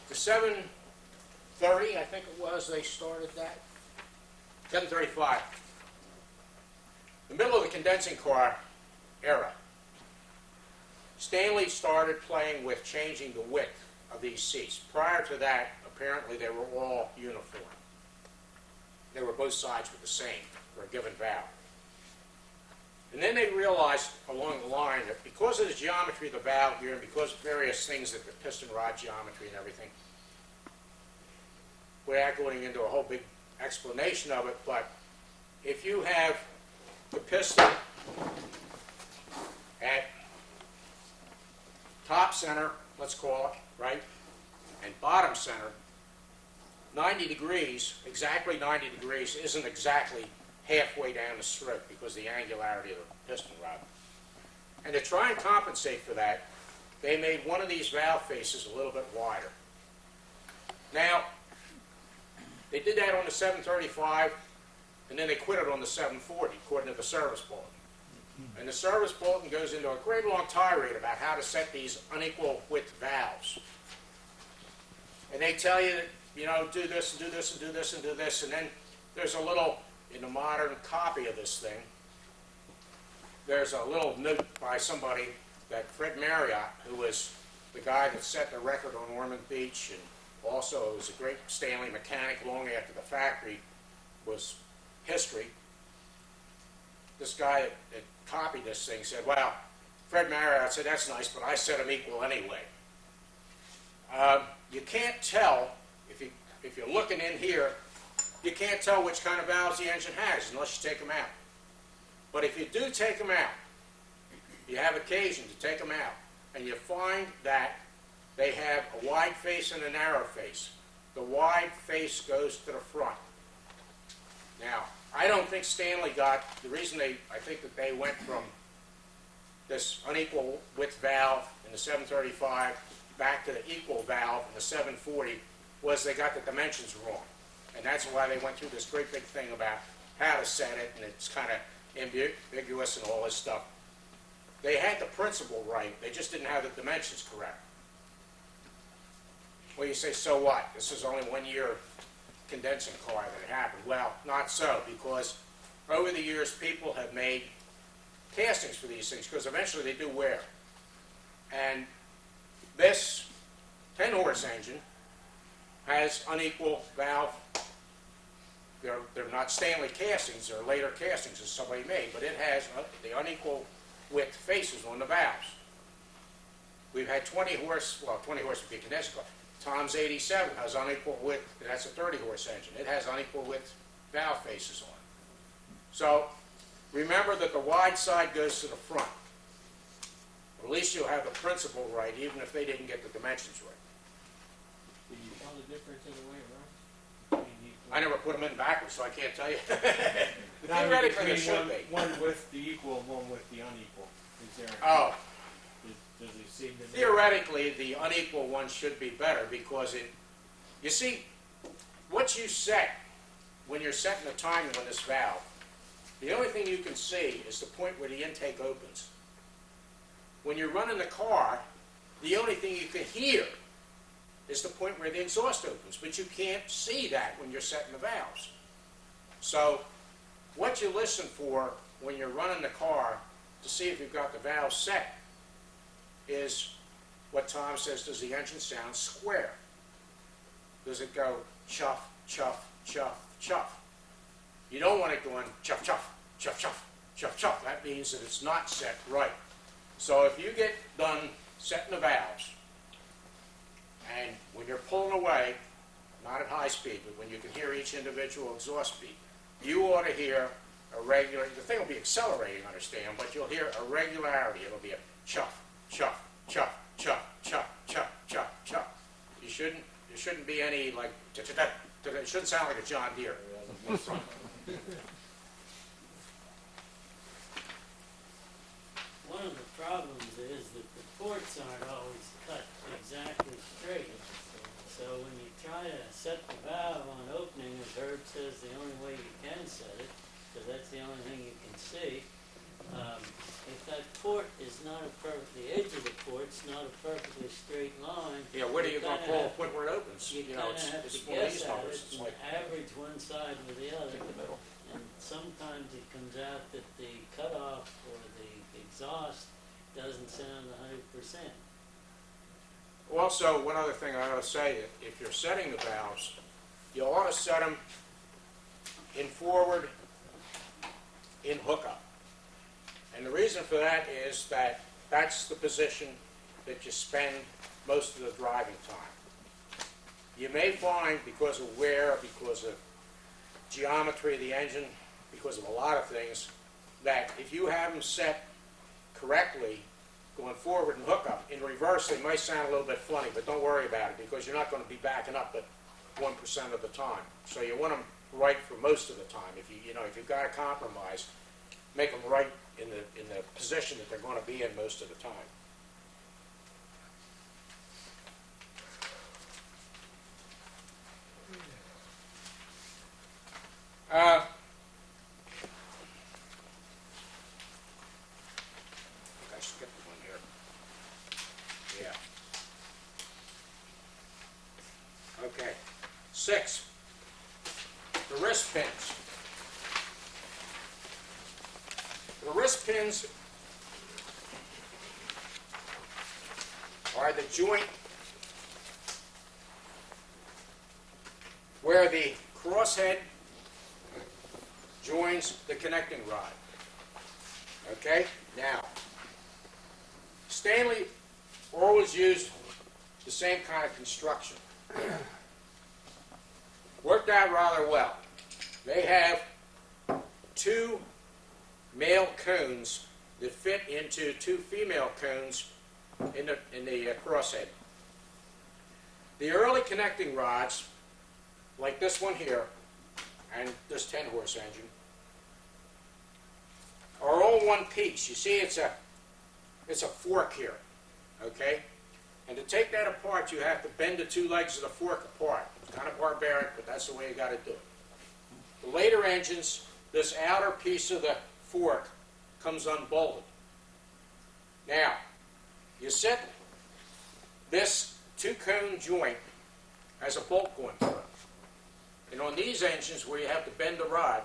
the 730, I think it was, they started that. 735. The middle of the condensing car era. Stanley started playing with changing the width of these seats. Prior to that, apparently they were all uniform. They were both sides were the same for a given valve. And then they realized along the line that because of the geometry of the valve here and because of various things, that the piston rod geometry and everything, without going into a whole big explanation of it, but if you have the piston at top center, let's call it, right, and bottom center, 90 degrees, exactly 90 degrees, isn't exactly halfway down the stroke because of the angularity of the piston rod. And to try and compensate for that, they made one of these valve faces a little bit wider. Now, they did that on the 735, and then they quit it on the 740, according to the service bulletin. And the service bulletin goes into a great long tirade about how to set these unequal width valves. And they tell you that, you know, do this and do this and do this and do this, and then there's a little, in the modern copy of this thing, there's a little note by somebody that Fred Marriott, who was the guy that set the record on Ormond Beach, and also was a great Stanley mechanic long after the factory was history. This guy that copied this thing said, well, Fred Marriott said, that's nice, but I set them equal anyway. You can't tell, if you're looking in here, you can't tell which kind of valves the engine has unless you take them out. But if you do take them out, you have occasion to take them out, and you find that they have a wide face and a narrow face. The wide face goes to the front. Now, I don't think Stanley got, the reason I think that they went from this unequal width valve in the 735 back to the equal valve in the 740 was they got the dimensions wrong. And that's why they went through this great big thing about how to set it, and it's kind of ambiguous and all this stuff. They had the principle right, they just didn't have the dimensions correct. Well, you say, so what? This is only 1 year condensing car that it happened. Well, not so, because over the years people have made castings for these things, because eventually they do wear. And this 10-horse engine has unequal valve. They're not Stanley castings, they're later castings that somebody made, but it has the unequal width faces on the valves. We've had 20-horse, well, 20-horse would be a condensing car. Tom's 87 has unequal width, that's a 30-horse engine. It has unequal width valve faces on it. So remember that the wide side goes to the front. At least you'll have the principle right, even if they didn't get the dimensions right. Do you tell the difference in the way it runs? I never put them in backwards, so I can't tell you. Not Theoretically, between it should be. one with the equal and one with the unequal. Is there? Oh, Does it seem to? theoretically, the unequal one should be better because it, you see, what you set when you're setting the timing on this valve, the only thing you can see is the point where the intake opens. When you're running the car, the only thing you can hear is the point where the exhaust opens, but you can't see that when you're setting the valves. So what you listen for when you're running the car to see if you've got the valve set is what Tom says, does the engine sound square? Does it go chuff, chuff, chuff, chuff? You don't want it going chuff, chuff, chuff, chuff, chuff, chuff. That means that it's not set right. So if you get done setting the valves, and when you're pulling away, not at high speed, but when you can hear each individual exhaust beat, you ought to hear a regular, the thing will be accelerating, understand, but you'll hear a regularity. It'll be a chuff, chuff, chuff, chuff, chuff, chuff, chuff, chuff. You shouldn't be any like, it shouldn't sound like a John Deere in front. One of the problems is that the ports aren't always cut exactly straight. So when you try to set the valve on opening, as Herb says, the only way you can set it, because that's the only thing you can see, if that port is not the edge of the port's not a perfectly straight line. Yeah, where are you going to pull a point where it opens? You know, kind of have to it's one of these guess at numbers. it It's and like, average one side with the other. pick the middle. And sometimes it comes out that the cutoff or the exhaust doesn't sound 100%. Also, one other thing I ought to say, if you're setting the valves, you ought to set them in forward, in hookup. And the reason for that is that that's the position that you spend most of the driving time. You may find, because of wear, because of geometry of the engine, because of a lot of things, that if you have them set correctly, going forward and hookup, in reverse they might sound a little bit funny, but don't worry about it because you're not going to be backing up at 1% of the time. So you want them right for most of the time. If you've got to compromise, make them right in the position that they're going to be in most of the time. the wrist pins. The wrist pins are the joint where the crosshead joins the connecting rod. Okay? Now, Stanley always used the same kind of construction. Worked out rather well. They have two male cones that fit into two female cones in the crosshead. The early connecting rods, like this one here, and this 10-horse engine, are all one piece. You see, it's a fork here, okay? And to take that apart, you have to bend the two legs of the fork apart. It's kind of barbaric, but that's the way you got to do it. The later engines, this outer piece of the fork comes unbolted. Now, you set this two-cone joint as a bolt going through it. And on these engines where you have to bend the rod,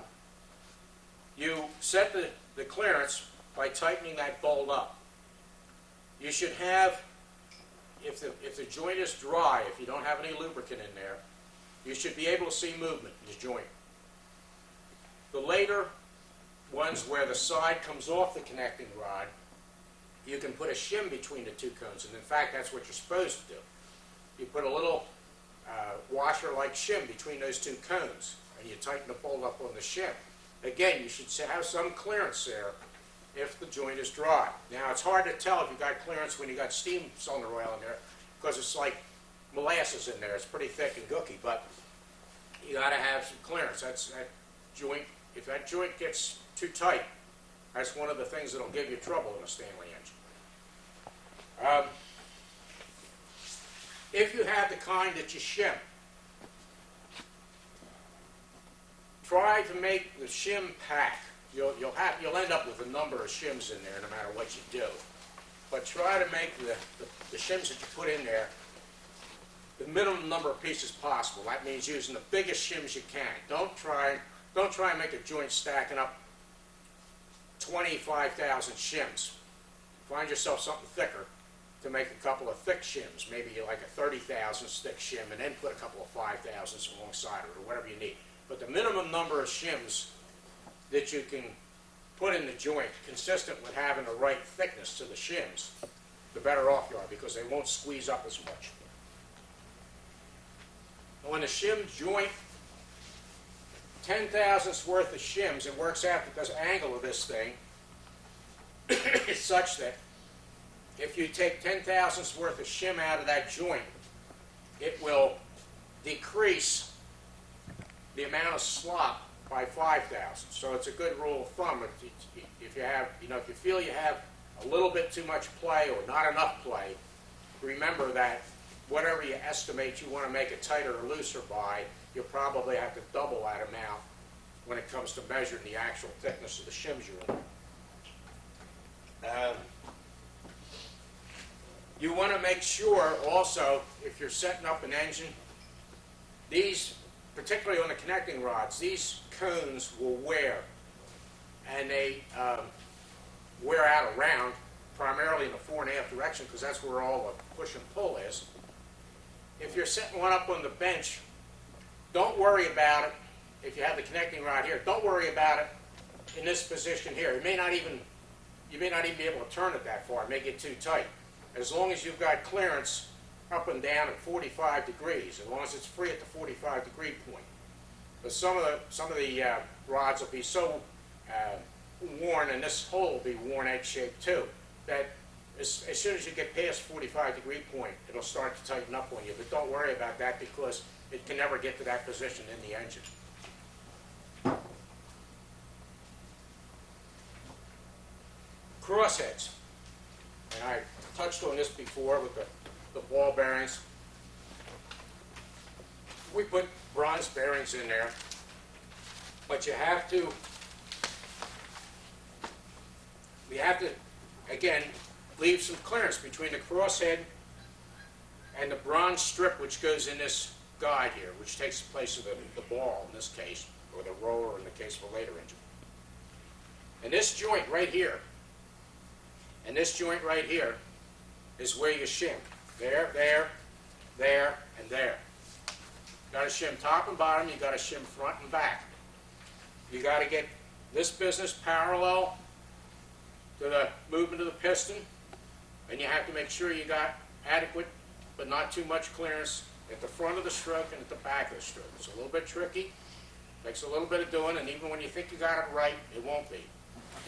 you set the clearance by tightening that bolt up. You should have, if the joint is dry, if you don't have any lubricant in there, you should be able to see movement in the joint. The later ones where the side comes off the connecting rod, you can put a shim between the two cones, and in fact that's what you're supposed to do. You put a little washer-like shim between those two cones, and you tighten the bolt up on the shim. Again, you should have some clearance there if the joint is dry. Now, it's hard to tell if you got clearance when you got steam cylinder oil in there, because it's like molasses in there. It's pretty thick and gooky, but you got to have some clearance. That joint, if that joint gets too tight, that's one of the things that'll give you trouble in a Stanley engine. If you have the kind that you shim, try to make the shim pack. You'll end up with a number of shims in there no matter what you do. But try to make the shims that you put in there the minimum number of pieces possible. That means using the biggest shims you can. Don't try and make a joint stacking up 25,000 shims. Find yourself something thicker to make a couple of thick shims, maybe like a 30,000 stick shim, and then put a couple of 5,000s alongside of it, or whatever you need. But the minimum number of shims that you can put in the joint, consistent with having the right thickness to the shims, the better off you are, because they won't squeeze up as much. On the shim joint, 10 thousandths worth of shims, it works out because the angle of this thing is such that if you take 10 thousandths worth of shim out of that joint, it will decrease the amount of slop by 5 thousandths. So it's a good rule of thumb. If you have, if you feel you have a little bit too much play or not enough play, remember that whatever you estimate you want to make it tighter or looser by, you'll probably have to double that amount when it comes to measuring the actual thickness of the shims you're in. You want to make sure also, if you're setting up an engine, these, particularly on the connecting rods, these cones will wear, and they wear out around, primarily in the fore and aft direction, because that's where all the push and pull is. If you're setting one up on the bench, don't worry about it. If you have the connecting rod here, don't worry about it in this position here. You may not even be able to turn it that far. It may get too tight. As long as you've got clearance up and down at 45 degrees, as long as it's free at the 45 degree point. But some of the rods will be so worn, and this hole will be worn edge shaped too, that as soon as you get past 45 degree point, it'll start to tighten up on you. But don't worry about that, because it can never get to that position in the engine. Crossheads. And I touched on this before with the ball bearings. We put bronze bearings in there, but you have to again, leave some clearance between the crosshead and the bronze strip which goes in this guide here, which takes the place of the ball in this case. or the roller in the case of a later engine. And this joint right here, and this joint right here, is where you shim. There, there, there, and there. You got to shim top and bottom, you got to shim front and back. You got to get this business parallel to the movement of the piston, and you have to make sure you got adequate but not too much clearance at the front of the stroke and at the back of the stroke. It's a little bit tricky, takes a little bit of doing, and even when you think you got it right, it won't be.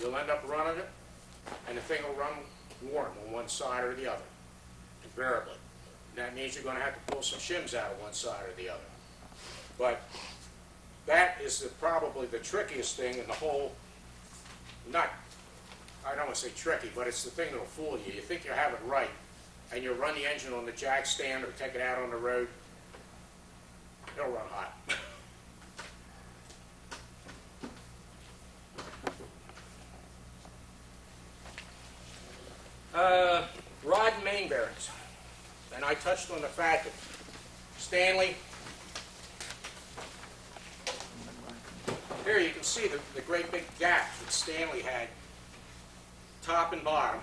You'll end up running it, and the thing will run warm on one side or the other, invariably. And that means you're going to have to pull some shims out of one side or the other. But that is probably the trickiest thing in the whole, I don't want to say tricky, but it's the thing that'll fool you. You think you have it right, and you run the engine on the jack stand or take it out on the road, it'll run hot. Rod and main bearings. And I touched on the fact that Stanley, here you can see the great big gap that Stanley had, top and bottom,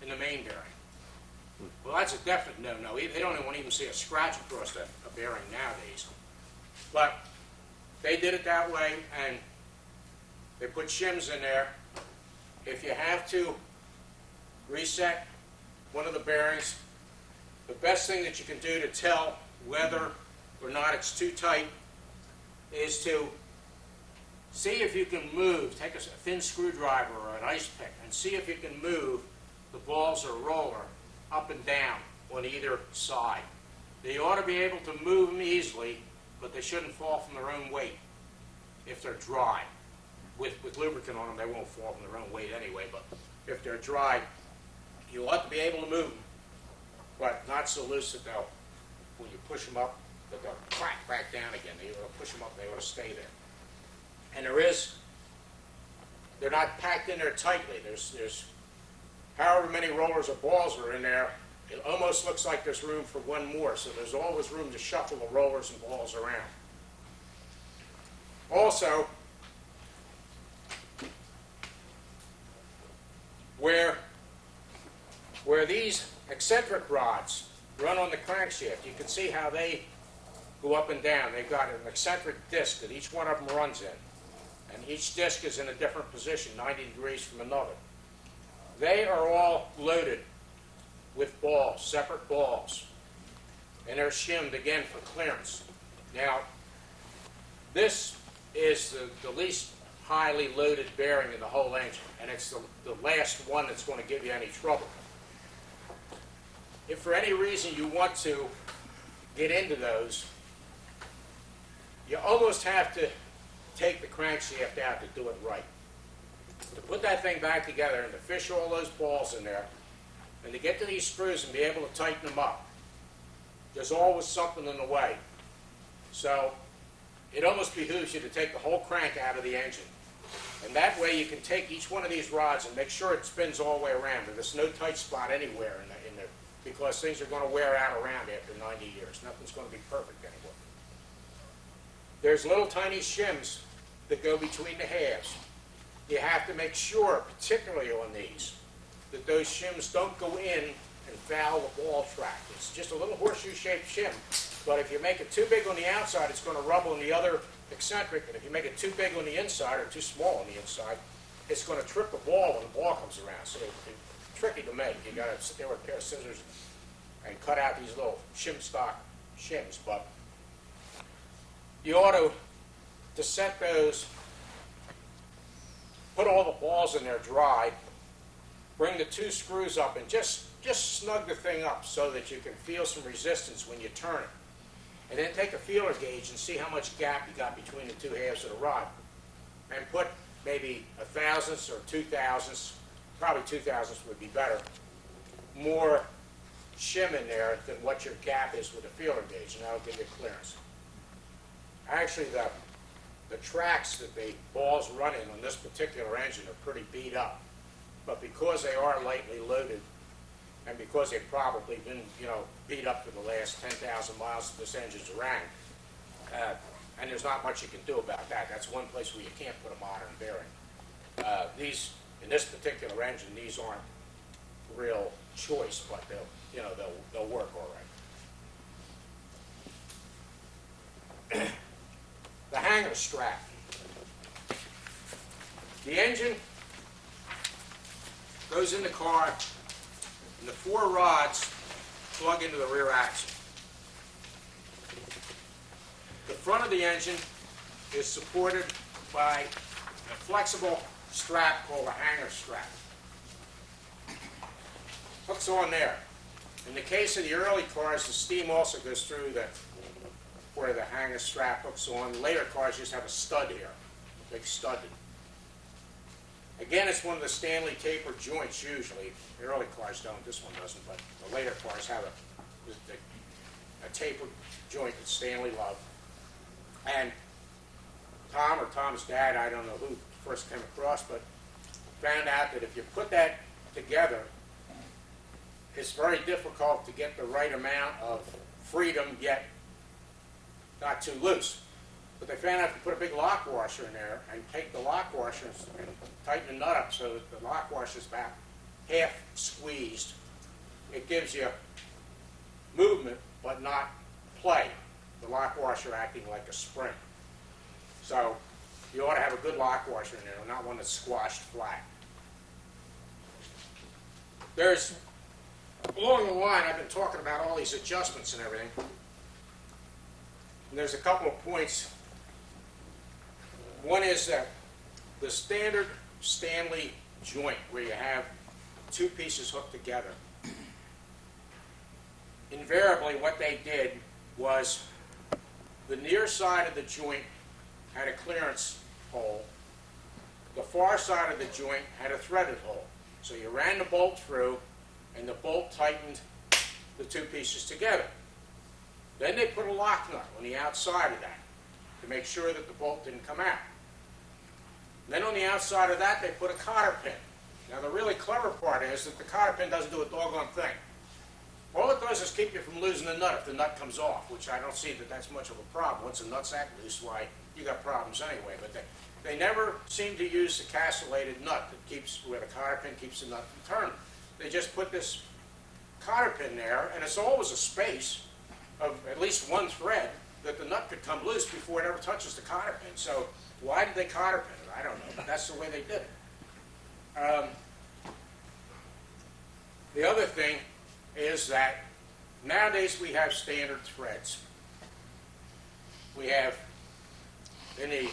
in the main bearing. Well, that's a definite no-no. They don't even see a scratch across a bearing nowadays. But they did it that way, and they put shims in there. If you have to reset one of the bearings, the best thing that you can do to tell whether or not it's too tight is to see if you can move, take a thin screwdriver or an ice pick, and see if you can move the balls or roller up and down on either side. They ought to be able to move them easily, but they shouldn't fall from their own weight if they're dry. With lubricant on them, they won't fall from their own weight anyway, but if they're dry, you ought to be able to move them, but not so loose that they'll, when you push them up, that they'll crack back down again. You ought to push them up, they ought to stay there. And they're not packed in there tightly. There's however many rollers or balls are in there, it almost looks like there's room for one more, so there's always room to shuffle the rollers and balls around. Also, where these eccentric rods run on the crankshaft, you can see how they go up and down. They've got an eccentric disc that each one of them runs in. And each disc is in a different position, 90 degrees from another. They are all loaded with balls, separate balls. And they're shimmed again for clearance. Now, this is the least highly loaded bearing in the whole engine, and it's the last one that's going to give you any trouble. If for any reason you want to get into those, you almost have to take the crankshaft out to do it right. To put that thing back together and to fish all those balls in there, and to get to these screws and be able to tighten them up, there's always something in the way. So it almost behooves you to take the whole crank out of the engine. And that way you can take each one of these rods and make sure it spins all the way around. And there's no tight spot anywhere in there, because things are going to wear out around after 90 years. Nothing's going to be perfect anymore. There's little tiny shims that go between the halves. You have to make sure, particularly on these, that those shims don't go in and foul the ball track. It's just a little horseshoe-shaped shim, but if you make it too big on the outside, it's going to rub on the other eccentric, and if you make it too big on the inside or too small on the inside, it's going to trip the ball when the ball comes around. So it's tricky to make. You got to sit there with a pair of scissors and cut out these little shim stock shims, but you ought to set those, put all the balls in there dry, bring the two screws up and just snug the thing up so that you can feel some resistance when you turn it. And then take a feeler gauge and see how much gap you got between the two halves of the rod. And put maybe 1/1000 or 2/1000, probably 2/1000 would be better, more shim in there than what your gap is with a feeler gauge, and that'll give you clearance. Actually, the tracks that the balls run in on this particular engine are pretty beat up. But because they are lightly loaded, and because they've probably been, beat up for the last 10,000 miles that this engine's around, and there's not much you can do about that. That's one place where you can't put a modern bearing. These, in this particular engine, these aren't real choice, but they'll work all right. The hanger strap. The engine goes in the car, and the 4 rods plug into the rear axle. The front of the engine is supported by a flexible strap called a hanger strap. Hooks on there. In the case of the early cars, the steam also goes through where the hanger strap hooks on. Later cars just have a stud here, a big stud. Again, it's one of the Stanley tapered joints usually. The early cars don't, this one doesn't, but the later cars have a tapered joint that Stanley loved. And Tom, or Tom's dad, I don't know who first came across, but found out that if you put that together, it's very difficult to get the right amount of freedom, yet not too loose. But they found out if you put a big lock washer in there and take the lock washer and tighten the nut up so that the lock washer is about half squeezed, it gives you movement but not play. The lock washer acting like a spring. So you ought to have a good lock washer in there, not one that's squashed flat. There's, along the line, I've been talking about all these adjustments and everything. And there's a couple of points. One is that the standard Stanley joint, where you have 2 pieces hooked together, invariably what they did was the near side of the joint had a clearance hole. The far side of the joint had a threaded hole. So you ran the bolt through, and the bolt tightened the 2 pieces together. Then they put a lock nut on the outside of that to make sure that the bolt didn't come out. Then on the outside of that, they put a cotter pin. Now the really clever part is that the cotter pin doesn't do a doggone thing. All it does is keep you from losing the nut if the nut comes off, which I don't see that that's much of a problem. Once the nut's that loose, why, you got problems anyway. But they never seem to use the castellated nut that keeps, where the cotter pin keeps the nut from turning. They just put this cotter pin there, and it's always a space of at least 1 thread that the nut could come loose before it ever touches the cotter pin. So why did they cotter pin it? I don't know, but that's the way they did it. The other thing is that nowadays we have standard threads. We have, in the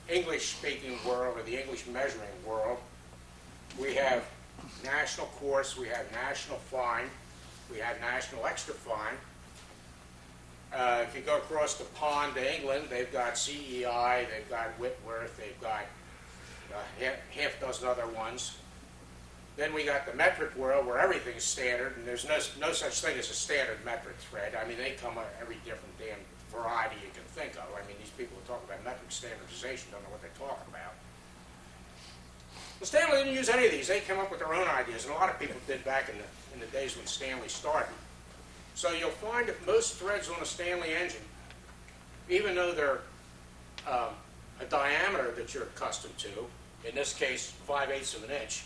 English-speaking world, or the English measuring world, we have national coarse, we have national fine, we have national extra fine. If you go across the pond to England, they've got CEI, they've got Whitworth, they've got half dozen other ones. Then we got the metric world where everything's standard, and there's no such thing as a standard metric thread. I mean, they come up every different damn variety you can think of. I mean, these people who talk about metric standardization don't know what they're talking about. Well, Stanley didn't use any of these. They came up with their own ideas, and a lot of people did back in the days when Stanley started. So you'll find that most threads on a Stanley engine, even though they're a diameter that you're accustomed to, in this case 5/8 of an inch,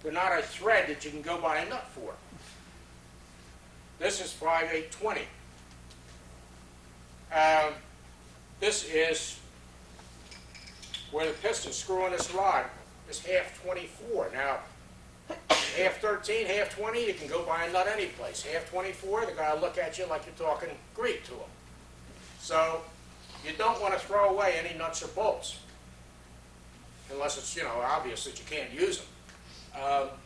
they're not a thread that you can go buy a nut for. This is 5/820. This is where the piston screw on this rod is 1/2-24. Now, 1/2-13, 1/2-20, you can go buy a nut any place. 1/2-24, the guy will look at you like you're talking Greek to him. So you don't want to throw away any nuts or bolts, unless it's, obvious that you can't use them.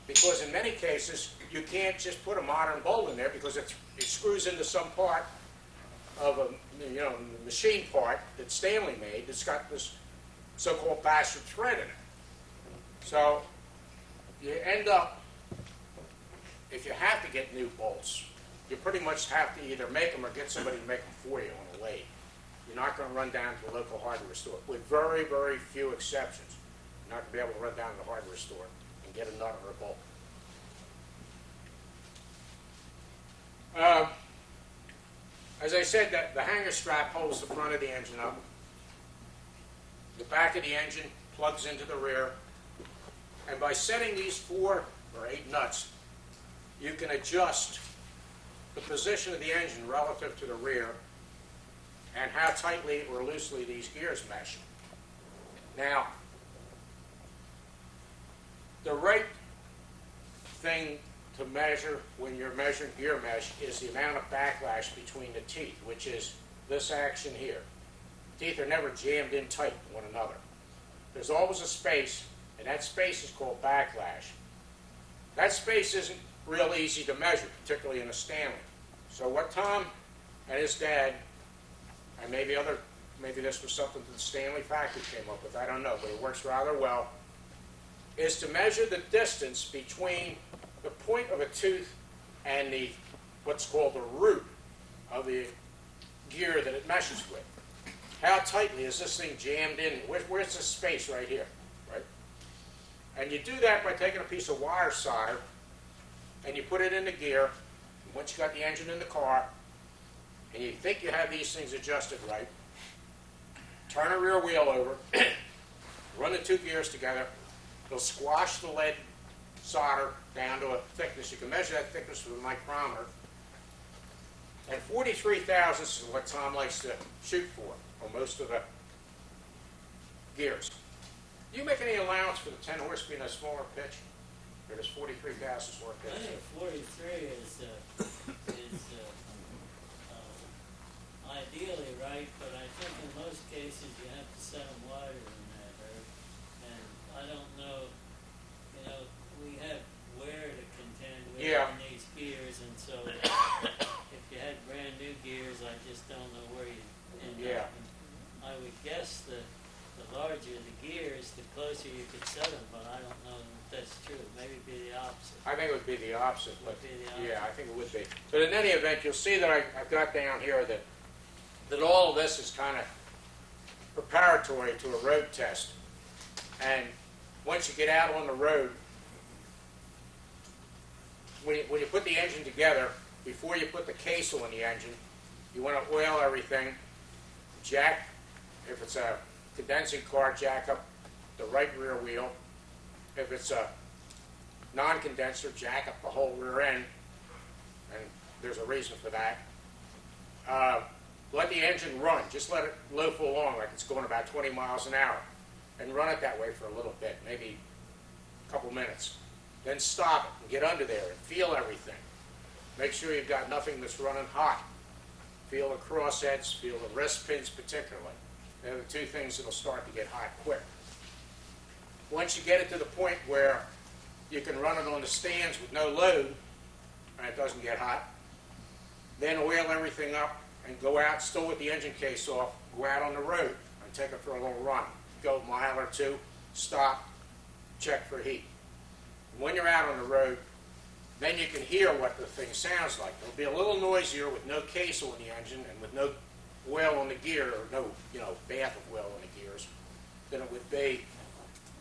Because in many cases, you can't just put a modern bolt in there because it screws into some part of a, machine part that Stanley made that's got this so-called bastard thread in it. So you end up, if you have to get new bolts, you pretty much have to either make them or get somebody to make them for you on a lathe. You're not going to run down to a local hardware store, with very, very few exceptions. You're not going to be able to run down to the hardware store and get a nut or a bolt. As I said, that the hanger strap holds the front of the engine up. The back of the engine plugs into the rear. And by setting these 4 or 8 nuts, you can adjust the position of the engine relative to the rear and how tightly or loosely these gears mesh. Now, the right thing to measure when you're measuring gear mesh is the amount of backlash between the teeth, which is this action here. Teeth are never jammed in tight to one another. There's always a space, and that space is called backlash. That space isn't real easy to measure, particularly in a Stanley. So what Tom and his dad, and maybe this was something that the Stanley factory came up with, I don't know, but it works rather well, is to measure the distance between the point of a tooth and the what's called the root of the gear that it meshes with. How tightly is this thing jammed in? Where's the space right here, right? And you do that by taking a piece of wire solder and you put it in the gear. And once you got the engine in the car and you think you have these things adjusted right, turn a rear wheel over, run the 2 gears together. They'll squash the lead solder down to a thickness. You can measure that thickness with a micrometer. And 43 thousandths is what Tom likes to shoot for on most of the gears. Do you make any allowance for the 10 horse being a smaller pitch? Or does 43 thousandths work I out? think 43 is ideally right, but I think in most cases you have to set them wider than that, Herb. And I don't know, we have wear to contend with Yeah. on these gears, and so if you had brand new gears, I just don't know where you end Yeah. up. And I would guess the larger the gears, the closer you could set them, but I don't know if that's true. Maybe it'd be the opposite. I think it would be the opposite, but Would be the opposite. yeah, I think it would be. But in any event, you'll see that I've got down here that all of this is kind of preparatory to a road test. And once you get out on the road, when you put the engine together, before you put the casel in the engine, you want to oil everything. Jack, if it's a condensing car, jack up the right rear wheel. If it's a non-condenser, jack up the whole rear end, and there's a reason for that. Let the engine run. Just let it loaf along like it's going about 20 miles an hour, and run it that way for a little bit, maybe a couple minutes. Then stop it and get under there and feel everything. Make sure you've got nothing that's running hot. Feel the crossheads, feel the wrist pins particularly. They're the 2 things that'll start to get hot quick. Once you get it to the point where you can run it on the stands with no load, and it doesn't get hot, then oil everything up and go out, still with the engine case off, go out on the road and take it for a little run. Go a mile or 2, stop, check for heat. And when you're out on the road, then you can hear what the thing sounds like. It'll be a little noisier with no casel in the engine and with no oil on the gear, or no, bath of oil on the gears, than it would be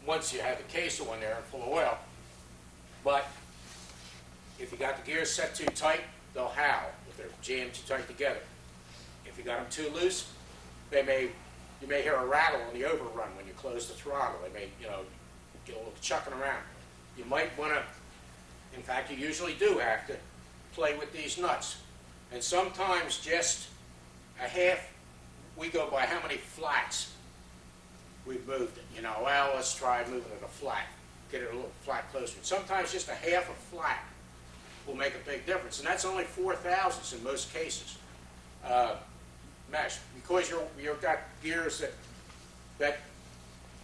once you have the casel in there and full of oil. But if you got the gears set too tight, they'll howl if they're jammed too tight together. If you got them too loose, you may hear a rattle on the overrun when you close the throttle. They may, get a little chucking around. You might want to, in fact, you usually do have to play with these nuts. And sometimes just a half, we go by how many flats we've moved it. Well, let's try moving it a flat, get it a little flat closer. Sometimes just a half a flat will make a big difference, and that's only 4 thousandths in most cases. Mesh, because you've got gears that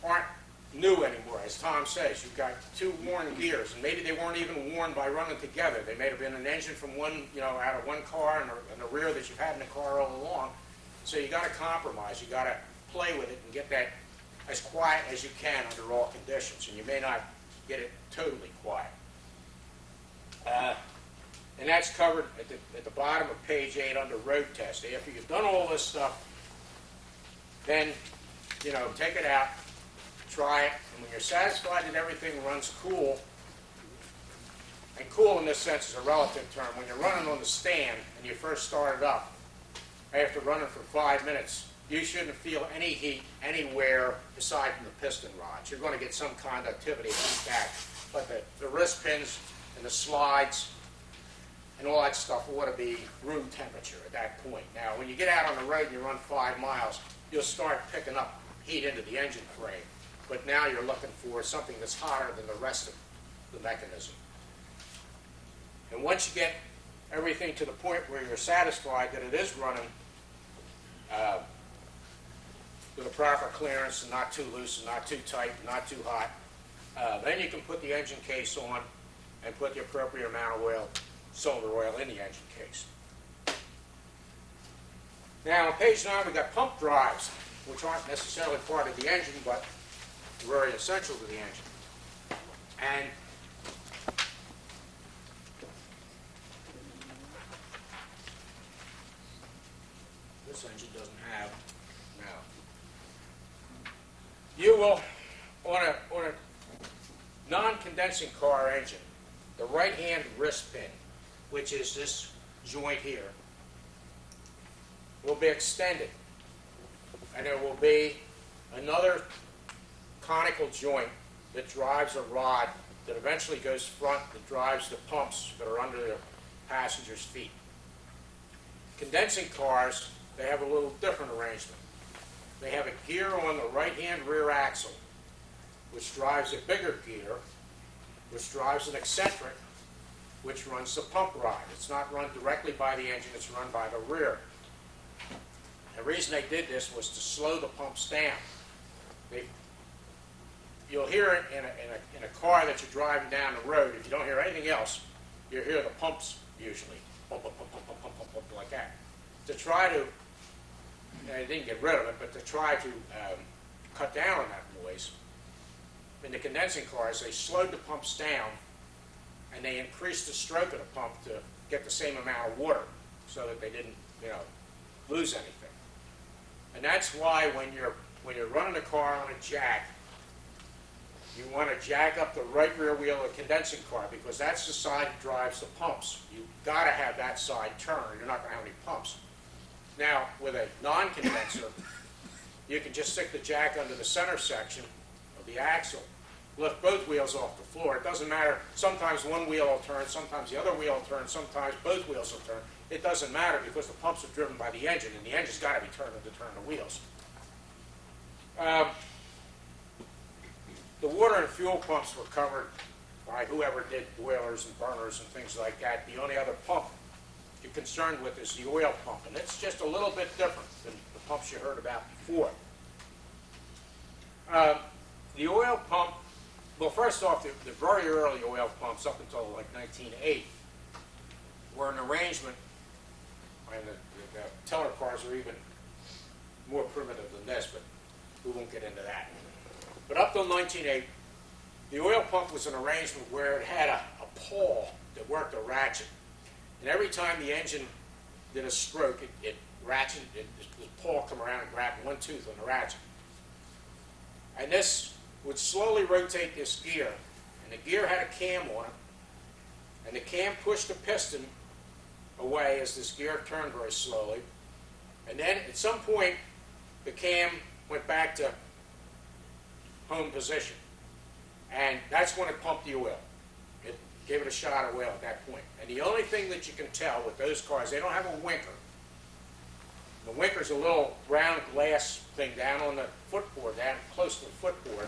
aren't new anymore, as Tom says. You've got 2 worn gears, and maybe they weren't even worn by running together. They may have been an engine from one, out of one car and the rear that you've had in the car all along. So you got to compromise. You got to play with it and get that as quiet as you can under all conditions, and you may not get it totally quiet. And that's covered at the bottom of page 8 under road test. After you've done all this stuff, then, take it out, try it, and when you're satisfied that everything runs cool, and cool in this sense is a relative term, when you're running on the stand and you first start it up, after running for 5 minutes, you shouldn't feel any heat anywhere aside from the piston rods. You're going to get some conductivity back, but the wrist pins and the slides and all that stuff ought to be room temperature at that point. Now, when you get out on the road and you run 5 miles, you'll start picking up heat into the engine frame. But now you're looking for something that's hotter than the rest of the mechanism. And once you get everything to the point where you're satisfied that it is running with a proper clearance and not too loose and not too tight and not too hot, then you can put the engine case on and put the appropriate amount of oil, cylinder oil, in the engine case. Now on page 9 we've got pump drives, which aren't necessarily part of the engine but very essential to the engine. And this engine doesn't have now. You will, on a non-condensing car engine, the right-hand wrist pin, which is this joint here, will be extended, and there will be another conical joint that drives a rod that eventually goes front, that drives the pumps that are under the passenger's feet. Condensing cars, they have a little different arrangement. They have a gear on the right-hand rear axle, which drives a bigger gear, which drives an eccentric, which runs the pump rod. It's not run directly by the engine, it's run by the rear. The reason they did this was to slow the pumps down. You'll hear it in a car that you're driving down the road. If you don't hear anything else, you'll hear the pumps usually, pump, pump, pump, pump, pump, pump, pump, like that. To try to, and I didn't get rid of it, but to try to cut down on that noise, in the condensing cars, they slowed the pumps down and they increased the stroke of the pump to get the same amount of water so that they didn't, lose anything. And that's why when you're running a car on a jack, you want to jack up the right rear wheel of a condensing car because that's the side that drives the pumps. You've got to have that side turn or you're not going to have any pumps. Now, with a non-condenser, you can just stick the jack under the center section of the axle, lift both wheels off the floor. It doesn't matter. Sometimes one wheel will turn, sometimes the other wheel will turn, sometimes both wheels will turn. It doesn't matter because the pumps are driven by the engine, and the engine's got to be turning to turn the wheels. The water and fuel pumps were covered by whoever did boilers and burners and things like that. The only other pump you're concerned with is the oil pump, and it's just a little bit different than the pumps you heard about before. The oil pump, well, first off, the very early oil pumps up until like 1908 were an arrangement, and the tiller cars are even more primitive than this, but we won't get into that. But up till 1908, the oil pump was an arrangement where it had a pawl that worked a ratchet. And every time the engine did a stroke, it ratcheted, the pawl come around and grabbed one tooth on the ratchet. And this would slowly rotate this gear. And the gear had a cam on it. And the cam pushed the piston away as this gear turned very slowly. And then at some point, the cam went back to home position. And that's when it pumped the oil. It gave it a shot of oil at that point. And the only thing that you can tell with those cars, they don't have a winker. The winker's a little round glass thing down on the footboard, down close to the footboard,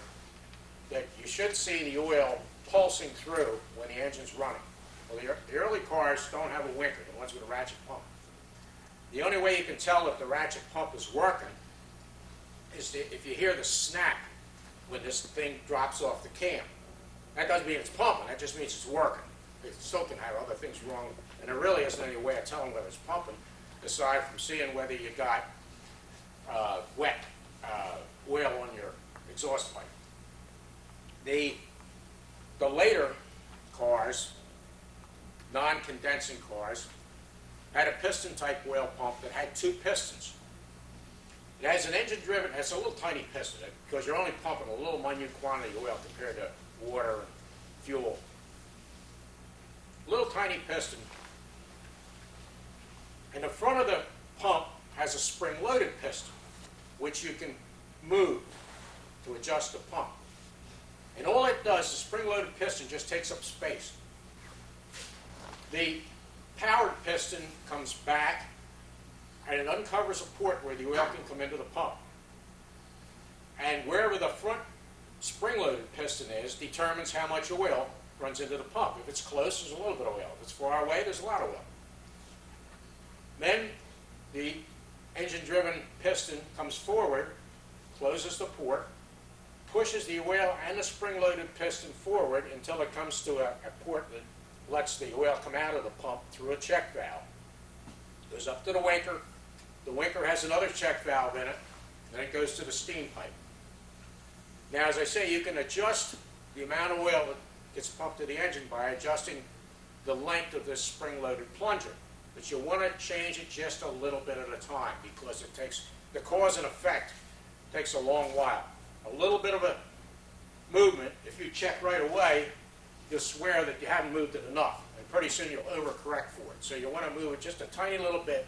that you should see the oil pulsing through when the engine's running. Well, the early cars don't have a winker, the ones with a ratchet pump. The only way you can tell if the ratchet pump is working is if you hear the snap when this thing drops off the cam. That doesn't mean it's pumping, that just means it's working. It still can have other things wrong, and there really isn't any way of telling whether it's pumping, aside from seeing whether you got wet oil on your exhaust pipe. The later cars, non-condensing cars, had a piston-type oil pump that had two pistons. It has an engine-driven, it's a little tiny piston because you're only pumping a little minute quantity of oil compared to water and fuel. Little tiny piston. And the front of the pump has a spring-loaded piston, which you can move to adjust the pump. And all it does, the spring-loaded piston just takes up space. The powered piston comes back and it uncovers a port where the oil can come into the pump. And wherever the front spring-loaded piston is determines how much oil runs into the pump. If it's close, there's a little bit of oil. If it's far away, there's a lot of oil. Then the engine-driven piston comes forward, closes the port, pushes the oil and the spring-loaded piston forward until it comes to a port that lets the oil come out of the pump through a check valve. Goes up to the winker. The winker has another check valve in it. Then it goes to the steam pipe. Now, as I say, you can adjust the amount of oil that gets pumped to the engine by adjusting the length of this spring-loaded plunger. But you'll want to change it just a little bit at a time because it takes, the cause and effect takes a long while. A little bit of a movement, if you check right away, you'll swear that you haven't moved it enough. And pretty soon you'll overcorrect for it. So you want to move it just a tiny little bit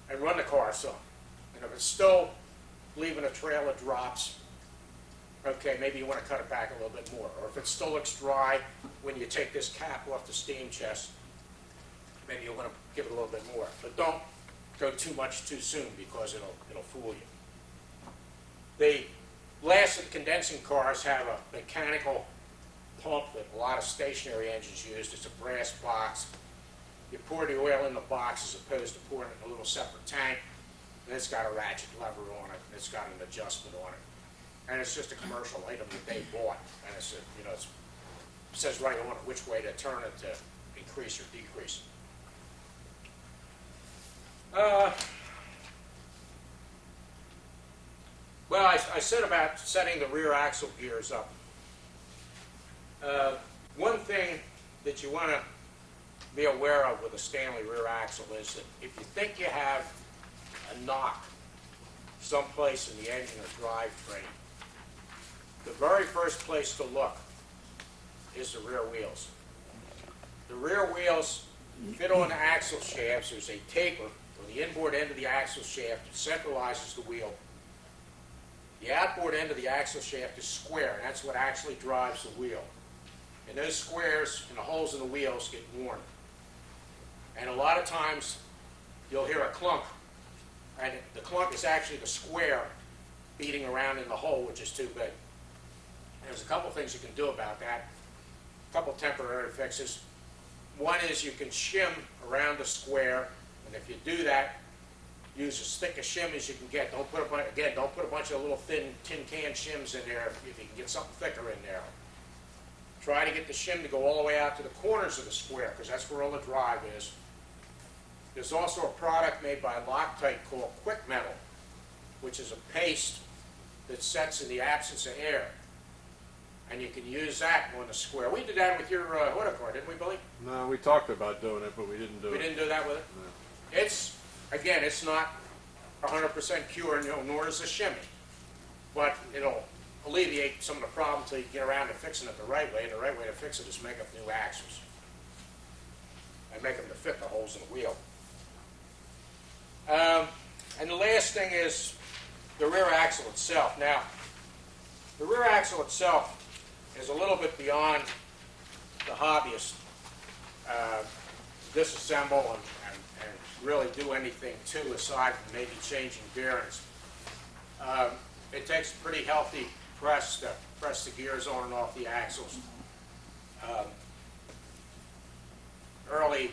and run the car some. And if it's still leaving a trail of drops, okay, maybe you want to cut it back a little bit more. Or if it still looks dry when you take this cap off the steam chest, maybe you'll want to give it a little bit more. But don't go too much too soon because it'll fool you. The last of the condensing cars have a mechanical pump that a lot of stationary engines use. It's a brass box. You pour the oil in the box as opposed to pouring it in a little separate tank. And it's got a ratchet lever on it. It's got an adjustment on it. And it's just a commercial item that they bought. And it's it says right on it which way to turn it to increase or decrease. Well, I said about setting the rear axle gears up. One thing that you want to be aware of with a Stanley rear axle is that if you think you have a knock someplace in the engine or drivetrain, the very first place to look is the rear wheels. The rear wheels fit on the axle shafts. There's a taper on the inboard end of the axle shaft that centralizes the wheel. The outboard end of the axle shaft is square, and that's what actually drives the wheel. And those squares and the holes in the wheels get worn. And a lot of times, you'll hear a clunk, and the clunk is actually the square beating around in the hole, which is too big. And there's a couple things you can do about that, a couple temporary fixes. One is you can shim around the square, and if you do that, use as thick a shim as you can get. Don't put a bunch of little thin tin can shims in there if you can get something thicker in there. Try to get the shim to go all the way out to the corners of the square, because that's where all the drive is. There's also a product made by Loctite called Quick Metal, which is a paste that sets in the absence of air. And you can use that on the square. We did that with your auto car, didn't we, Billy? No, we talked about doing it, but we didn't do it. We didn't do that with it? No. Again, it's not 100% cure, nor is the shimmy. But it'll alleviate some of the problem until you get around to fixing it the right way. And the right way to fix it is make up new axles. And make them to fit the holes in the wheel. And the last thing is the rear axle itself. Now, the rear axle itself is a little bit beyond the hobbyist disassemble and really do anything to aside from maybe changing bearings. It takes a pretty healthy press to press the gears on and off the axles. Early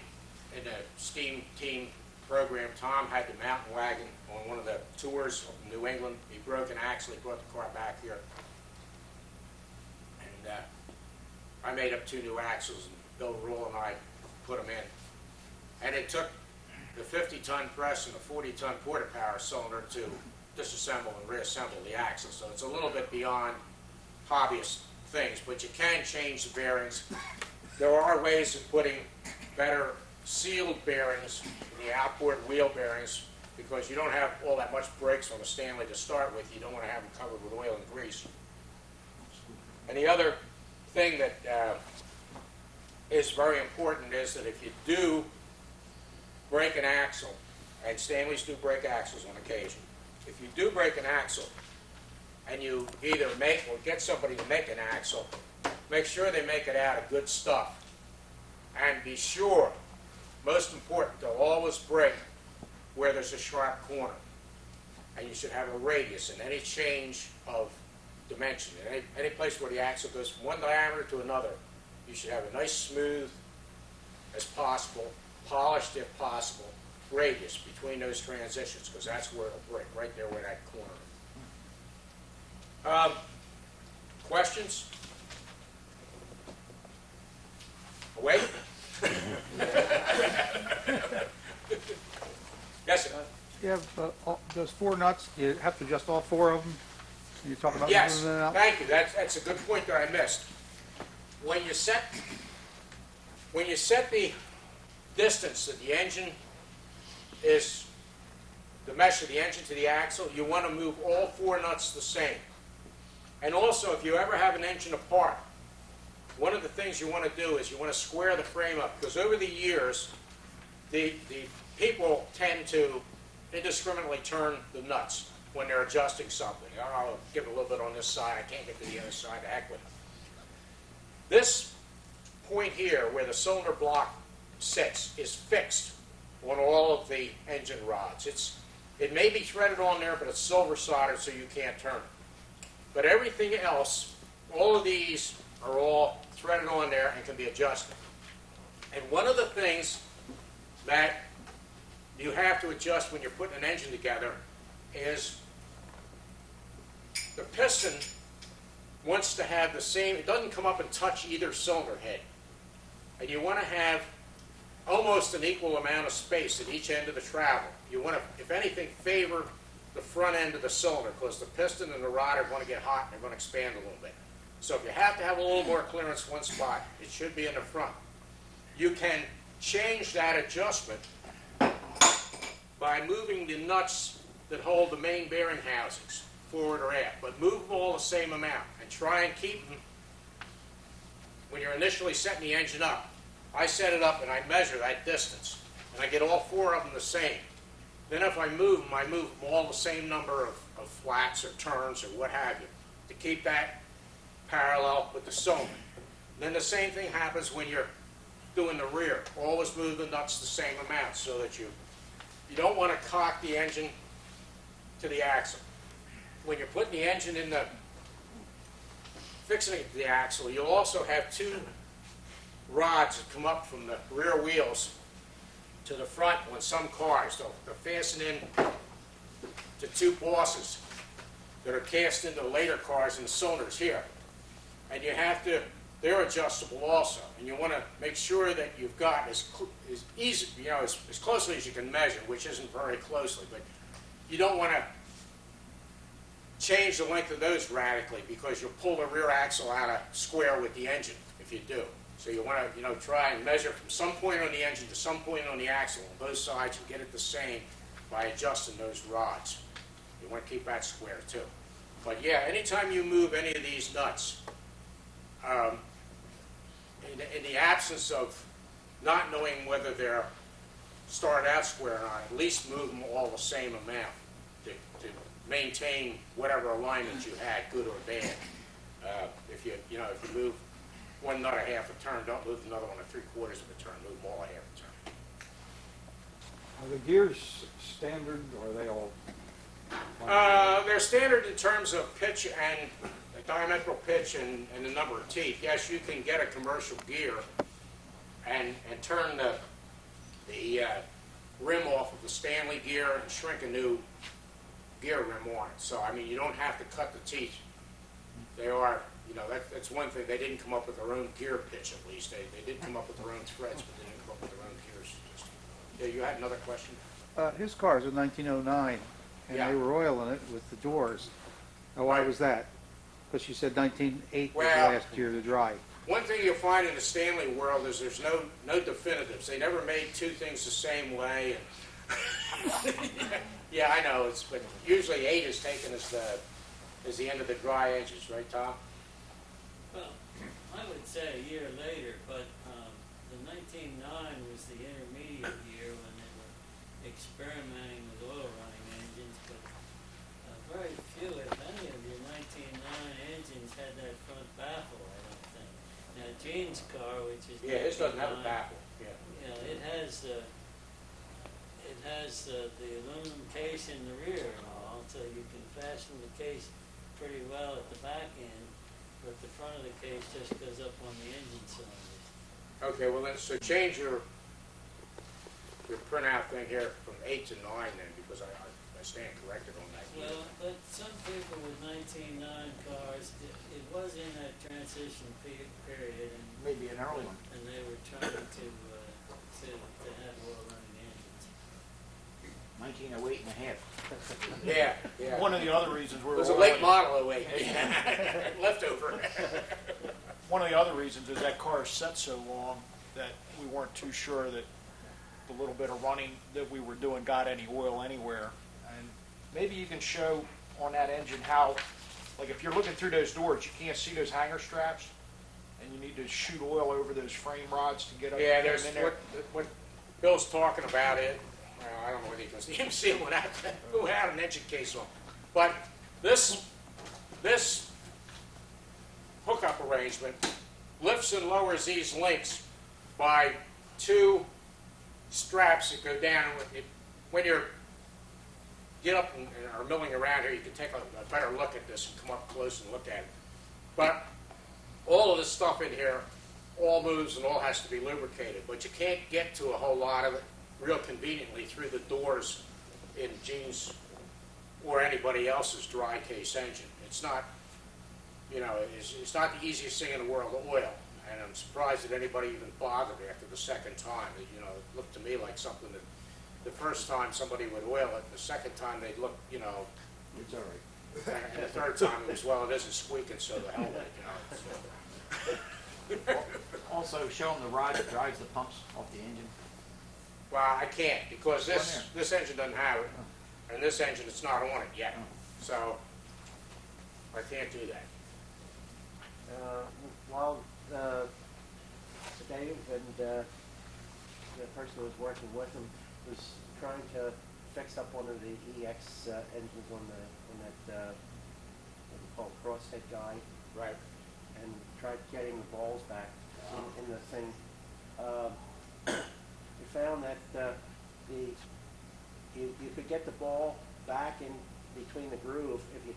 in the steam team program, Tom had the mountain wagon on one of the tours of New England. He broke an axle. He brought the car back here. And I made up 2 new axles, and Bill Rule and I put them in. And it took the 50-ton press and the 40-ton porta-power cylinder to disassemble and reassemble the axle. So it's a little bit beyond hobbyist things, but you can change the bearings. There are ways of putting better sealed bearings in the outboard wheel bearings because you don't have all that much brakes on the Stanley to start with. You don't want to have them covered with oil and grease. And the other thing that is very important is that if you do break an axle and Stanleys do break axles on occasion. If you do break an axle, and you either make or get somebody to make an axle, make sure they make it out of good stuff. And be sure, most important, they'll always break where there's a sharp corner. And you should have a radius in any change of dimension. In any place where the axle goes from one diameter to another, you should have a nice, smooth as possible, polished if possible, radius between those transitions, because that's where it'll break, right there where that corner is. Questions? Awake? Yes, sir. You have those 4 nuts, you have to adjust all 4 of them? You talk about Yes, moving them out? thank you. That's a good point that I missed. When you set the distance that the engine is, the mesh of the engine to the axle, you want to move all 4 nuts the same. And also, if you ever have an engine apart, one of the things you want to do is you want to square the frame up, because over the years, the people tend to indiscriminately turn the nuts when they're adjusting something. I'll give it a little bit on this side. I can't get to the other side. To heck with it. This point here, where the cylinder block sits, is fixed on all of the engine rods. It may be threaded on there, but it's silver soldered, so you can't turn it. But everything else, all of these are all threaded on there and can be adjusted. And one of the things that you have to adjust when you're putting an engine together is the piston wants to have the same, it doesn't come up and touch either cylinder head. And you want to have almost an equal amount of space at each end of the travel. You want to, if anything, favor the front end of the cylinder, because the piston and the rod are going to get hot and they're going to expand a little bit. So if you have to have a little more clearance one spot, it should be in the front. You can change that adjustment by moving the nuts that hold the main bearing housings forward or aft, but move them all the same amount and try and keep them. When you're initially setting the engine up, I set it up and I measure that distance, and I get all 4 of them the same. Then if I move them all the same number of flats or turns or what have you, to keep that parallel with the cylinder. Then the same thing happens when you're doing the rear. Always move the nuts the same amount, so that you don't want to cock the engine to the axle. When you're putting the engine in the, fixing it to the axle, you'll also have 2 rods that come up from the rear wheels to the front on some cars. They're fastened in to 2 bosses that are cast into later cars and cylinders here. And you have to, they're adjustable also. And you want to make sure that you've got as easy, as closely as you can measure, which isn't very closely, but you don't want to change the length of those radically, because you'll pull the rear axle out of square with the engine if you do. So you want to, try and measure from some point on the engine to some point on the axle on both sides and get it the same by adjusting those rods. You want to keep that square too. But yeah, anytime you move any of these nuts, in the absence of not knowing whether they're started out square or not, at least move them all the same amount to maintain whatever alignment you had, good or bad. If you move one nut a half a turn, don't move another one a 3/4 of a turn. Move them all a half a turn. Are the gears standard, or are they all? They're standard in terms of pitch and diametral pitch and the number of teeth. Yes, you can get a commercial gear and turn the rim off of the Stanley gear and shrink a new gear rim on it. So, I mean, you don't have to cut the teeth. They are, that's one thing. They didn't come up with their own gear pitch, at least. They did come up with their own threads, but they didn't come up with their own gears. Yeah, you had another question? His car is a 1909, and Yeah. they were oiling it with the doors. Now, why was that? Because you said 1908 was the Well- last year to dry. One thing you'll find in the Stanley world is there's no definitives. They never made 2 things the same way. And yeah, I know. But usually 8 is taken as the end of the dry edges, right, Tom? Well, I would say a year later, but the 1909 was the intermediate year when they were experimenting with oil running engines, but very few, if any, of your 1909 engines had that front baffle, I don't think. Now, Gene's car, which is Yeah, his doesn't have a 1909, baffle, yeah. you know, it has the aluminum case in the rear and all, so you can fasten the case pretty well at the back end, but the front of the case just goes up on the engine cylinders. Okay, well then, so change your printout thing here from 8 to 9 then, because I stand corrected on that. Well, but some people with 1909 cars, it was in that transition period, and Maybe an early one. they were trying to have oil running engines. 1908 and a half. Yeah, yeah. One of the other reasons It we're. was a late model 08. Leftover. One of the other reasons is that car set so long that we weren't too sure that the little bit of running that we were doing got any oil anywhere. And maybe you can show on that engine how, like if you're looking through those doors, you can't see those hanger straps, and you need to shoot oil over those frame rods to get up Yeah, get there's, them in there. what Bill's talking about it, well, I don't know whether you can even see him without an engine case on. But this hookup arrangement lifts and lowers these links by 2 straps that go down. When you're get up and are milling around here, you can take a better look at this and come up close and look at it. But all of this stuff in here all moves and all has to be lubricated, but you can't get to a whole lot of it real conveniently through the doors in Gene's or anybody else's dry case engine. It's not, you know, it's not the easiest thing in the world to oil, and I'm surprised that anybody even bothered after the second time. You know, it looked to me like something that the first time somebody would oil it, the second time they'd look, you know, It's all right. and the third time it was, well, it isn't squeaking, so the hell with it, you know. Also, show them the rod that drives the pumps off the engine. Well, I can't, because It's on this engine doesn't have it, and this engine, it's not on it yet, so I can't do that. While Dave and the person who was working with him was trying to fix up one of the EX engines on that what we call crosshead guide, Right. and tried getting the balls back in the thing. We found that you could get the ball back in between the groove if you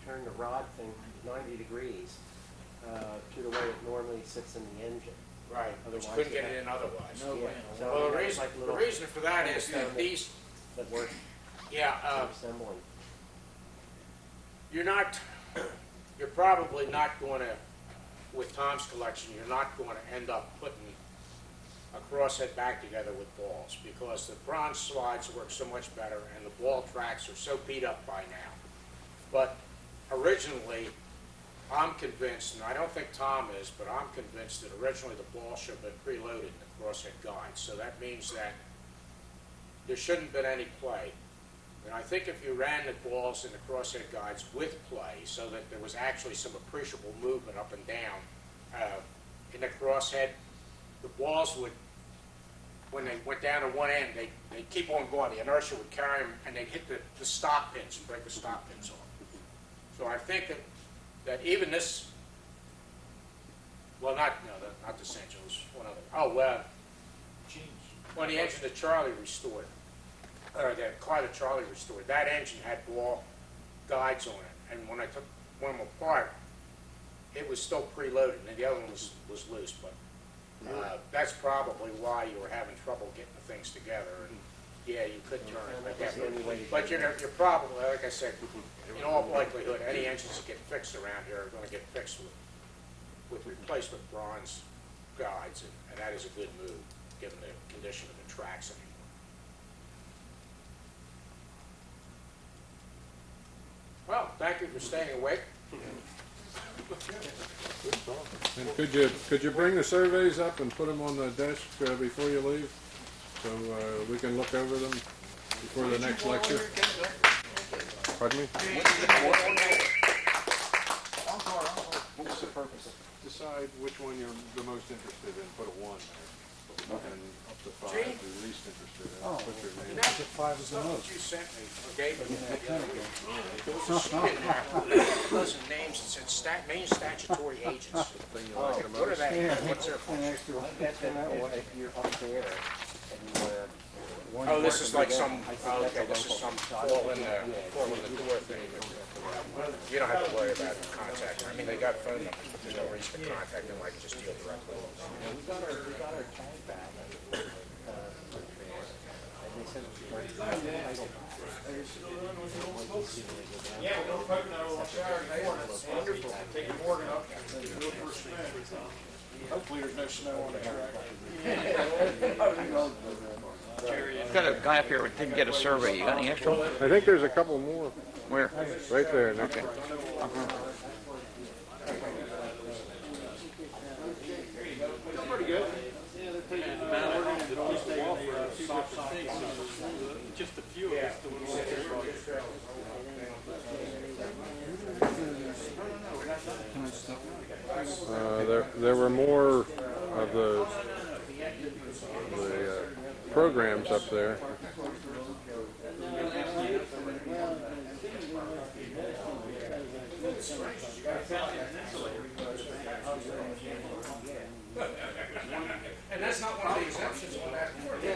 turn the rod thing 90 degrees to the way it normally sits in the engine. Right, but you Otherwise couldn't you get it in otherwise. No Yeah, way. so Well, that was like the little reason for that is that these, that work yeah, assembling. you're probably not going to, with Tom's collection, you're not going to end up putting a crosshead back together with balls, because the bronze slides work so much better and the ball tracks are so beat up by now. But originally, I'm convinced, and I don't think Tom is, but I'm convinced that originally the ball should have been preloaded in the crosshead guide. So that means that there shouldn't have been any play. And I think if you ran the balls in the crosshead guides with play, so that there was actually some appreciable movement up and down in the crosshead, the balls would, when they went down to one end, they'd keep on going. The inertia would carry them, and they'd hit the stop pins and break the stop pins off. So I think that even this, well, not this engine, it was one other. Oh, well, when the engine that Charlie restored, or the car that Charlie restored, that engine had ball guides on it. And when I took one of them apart, it was still preloaded, and the other one was loose. But that's probably why you were having trouble getting the things together. And yeah, you could turn it like that. But you're probably, like I said, in all likelihood, any engines that get fixed around here are going to get fixed with replacement bronze guides, and that is a good move, given the condition of the tracks anymore. Well, thank you for staying awake. And could you bring the surveys up and put them on the desk before you leave, so we can look over them before the next lecture? Pardon me? What's the purpose? Decide which one you're the most interested in, put a 1 there. and up to 5, the least interested, and put your name. That stuff that you sent me, or gave me, there was a sheet in there, a dozen names that said main statutory agents. Thing you like the What are most. they, what's their function? If you're up there and you wanna. Oh, this is like some, okay, this is some fall in the door thing. You don't have to worry about contact. I mean, they got phone numbers, but there's no reason to contact them. I can just deal directly with them. We got our tag back, and they said, Yeah, we're poking that on Saturday morning, that's wonderful. Take your Morgan up, and do it for a spin. Hopefully there's no snow on the track. Got a guy up here who didn't get a survey. You got any extra? I think there's a couple more, Where? right there, next Okay. Pretty good. Yeah, they're taking it down. We're going to always take the stop signs. Just a few of us doing all this. There were more of the programs up there. And that's not one of the exemptions on that board. Yeah.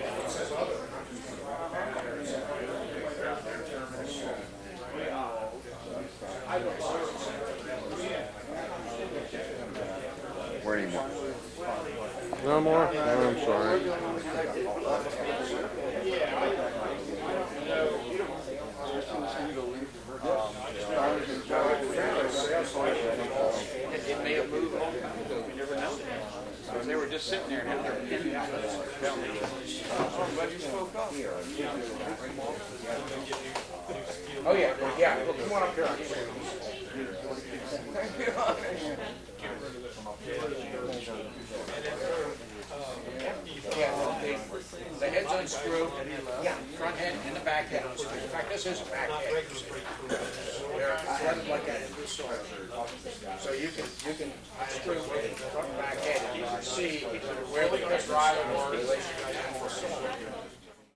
It says other. Where anymore? No more? Oh, I'm sorry. It may have moved on. We never know. They were just sitting there and had their pin down. I'm glad you spoke up. Oh, yeah. Look, come on up here. Yeah, the head's unscrewed. Yeah, front head and the back head unscrewed. In fact, this is a back head. They're threaded like that in this sort. So you can unscrew the front and back head and you can see where the drive was.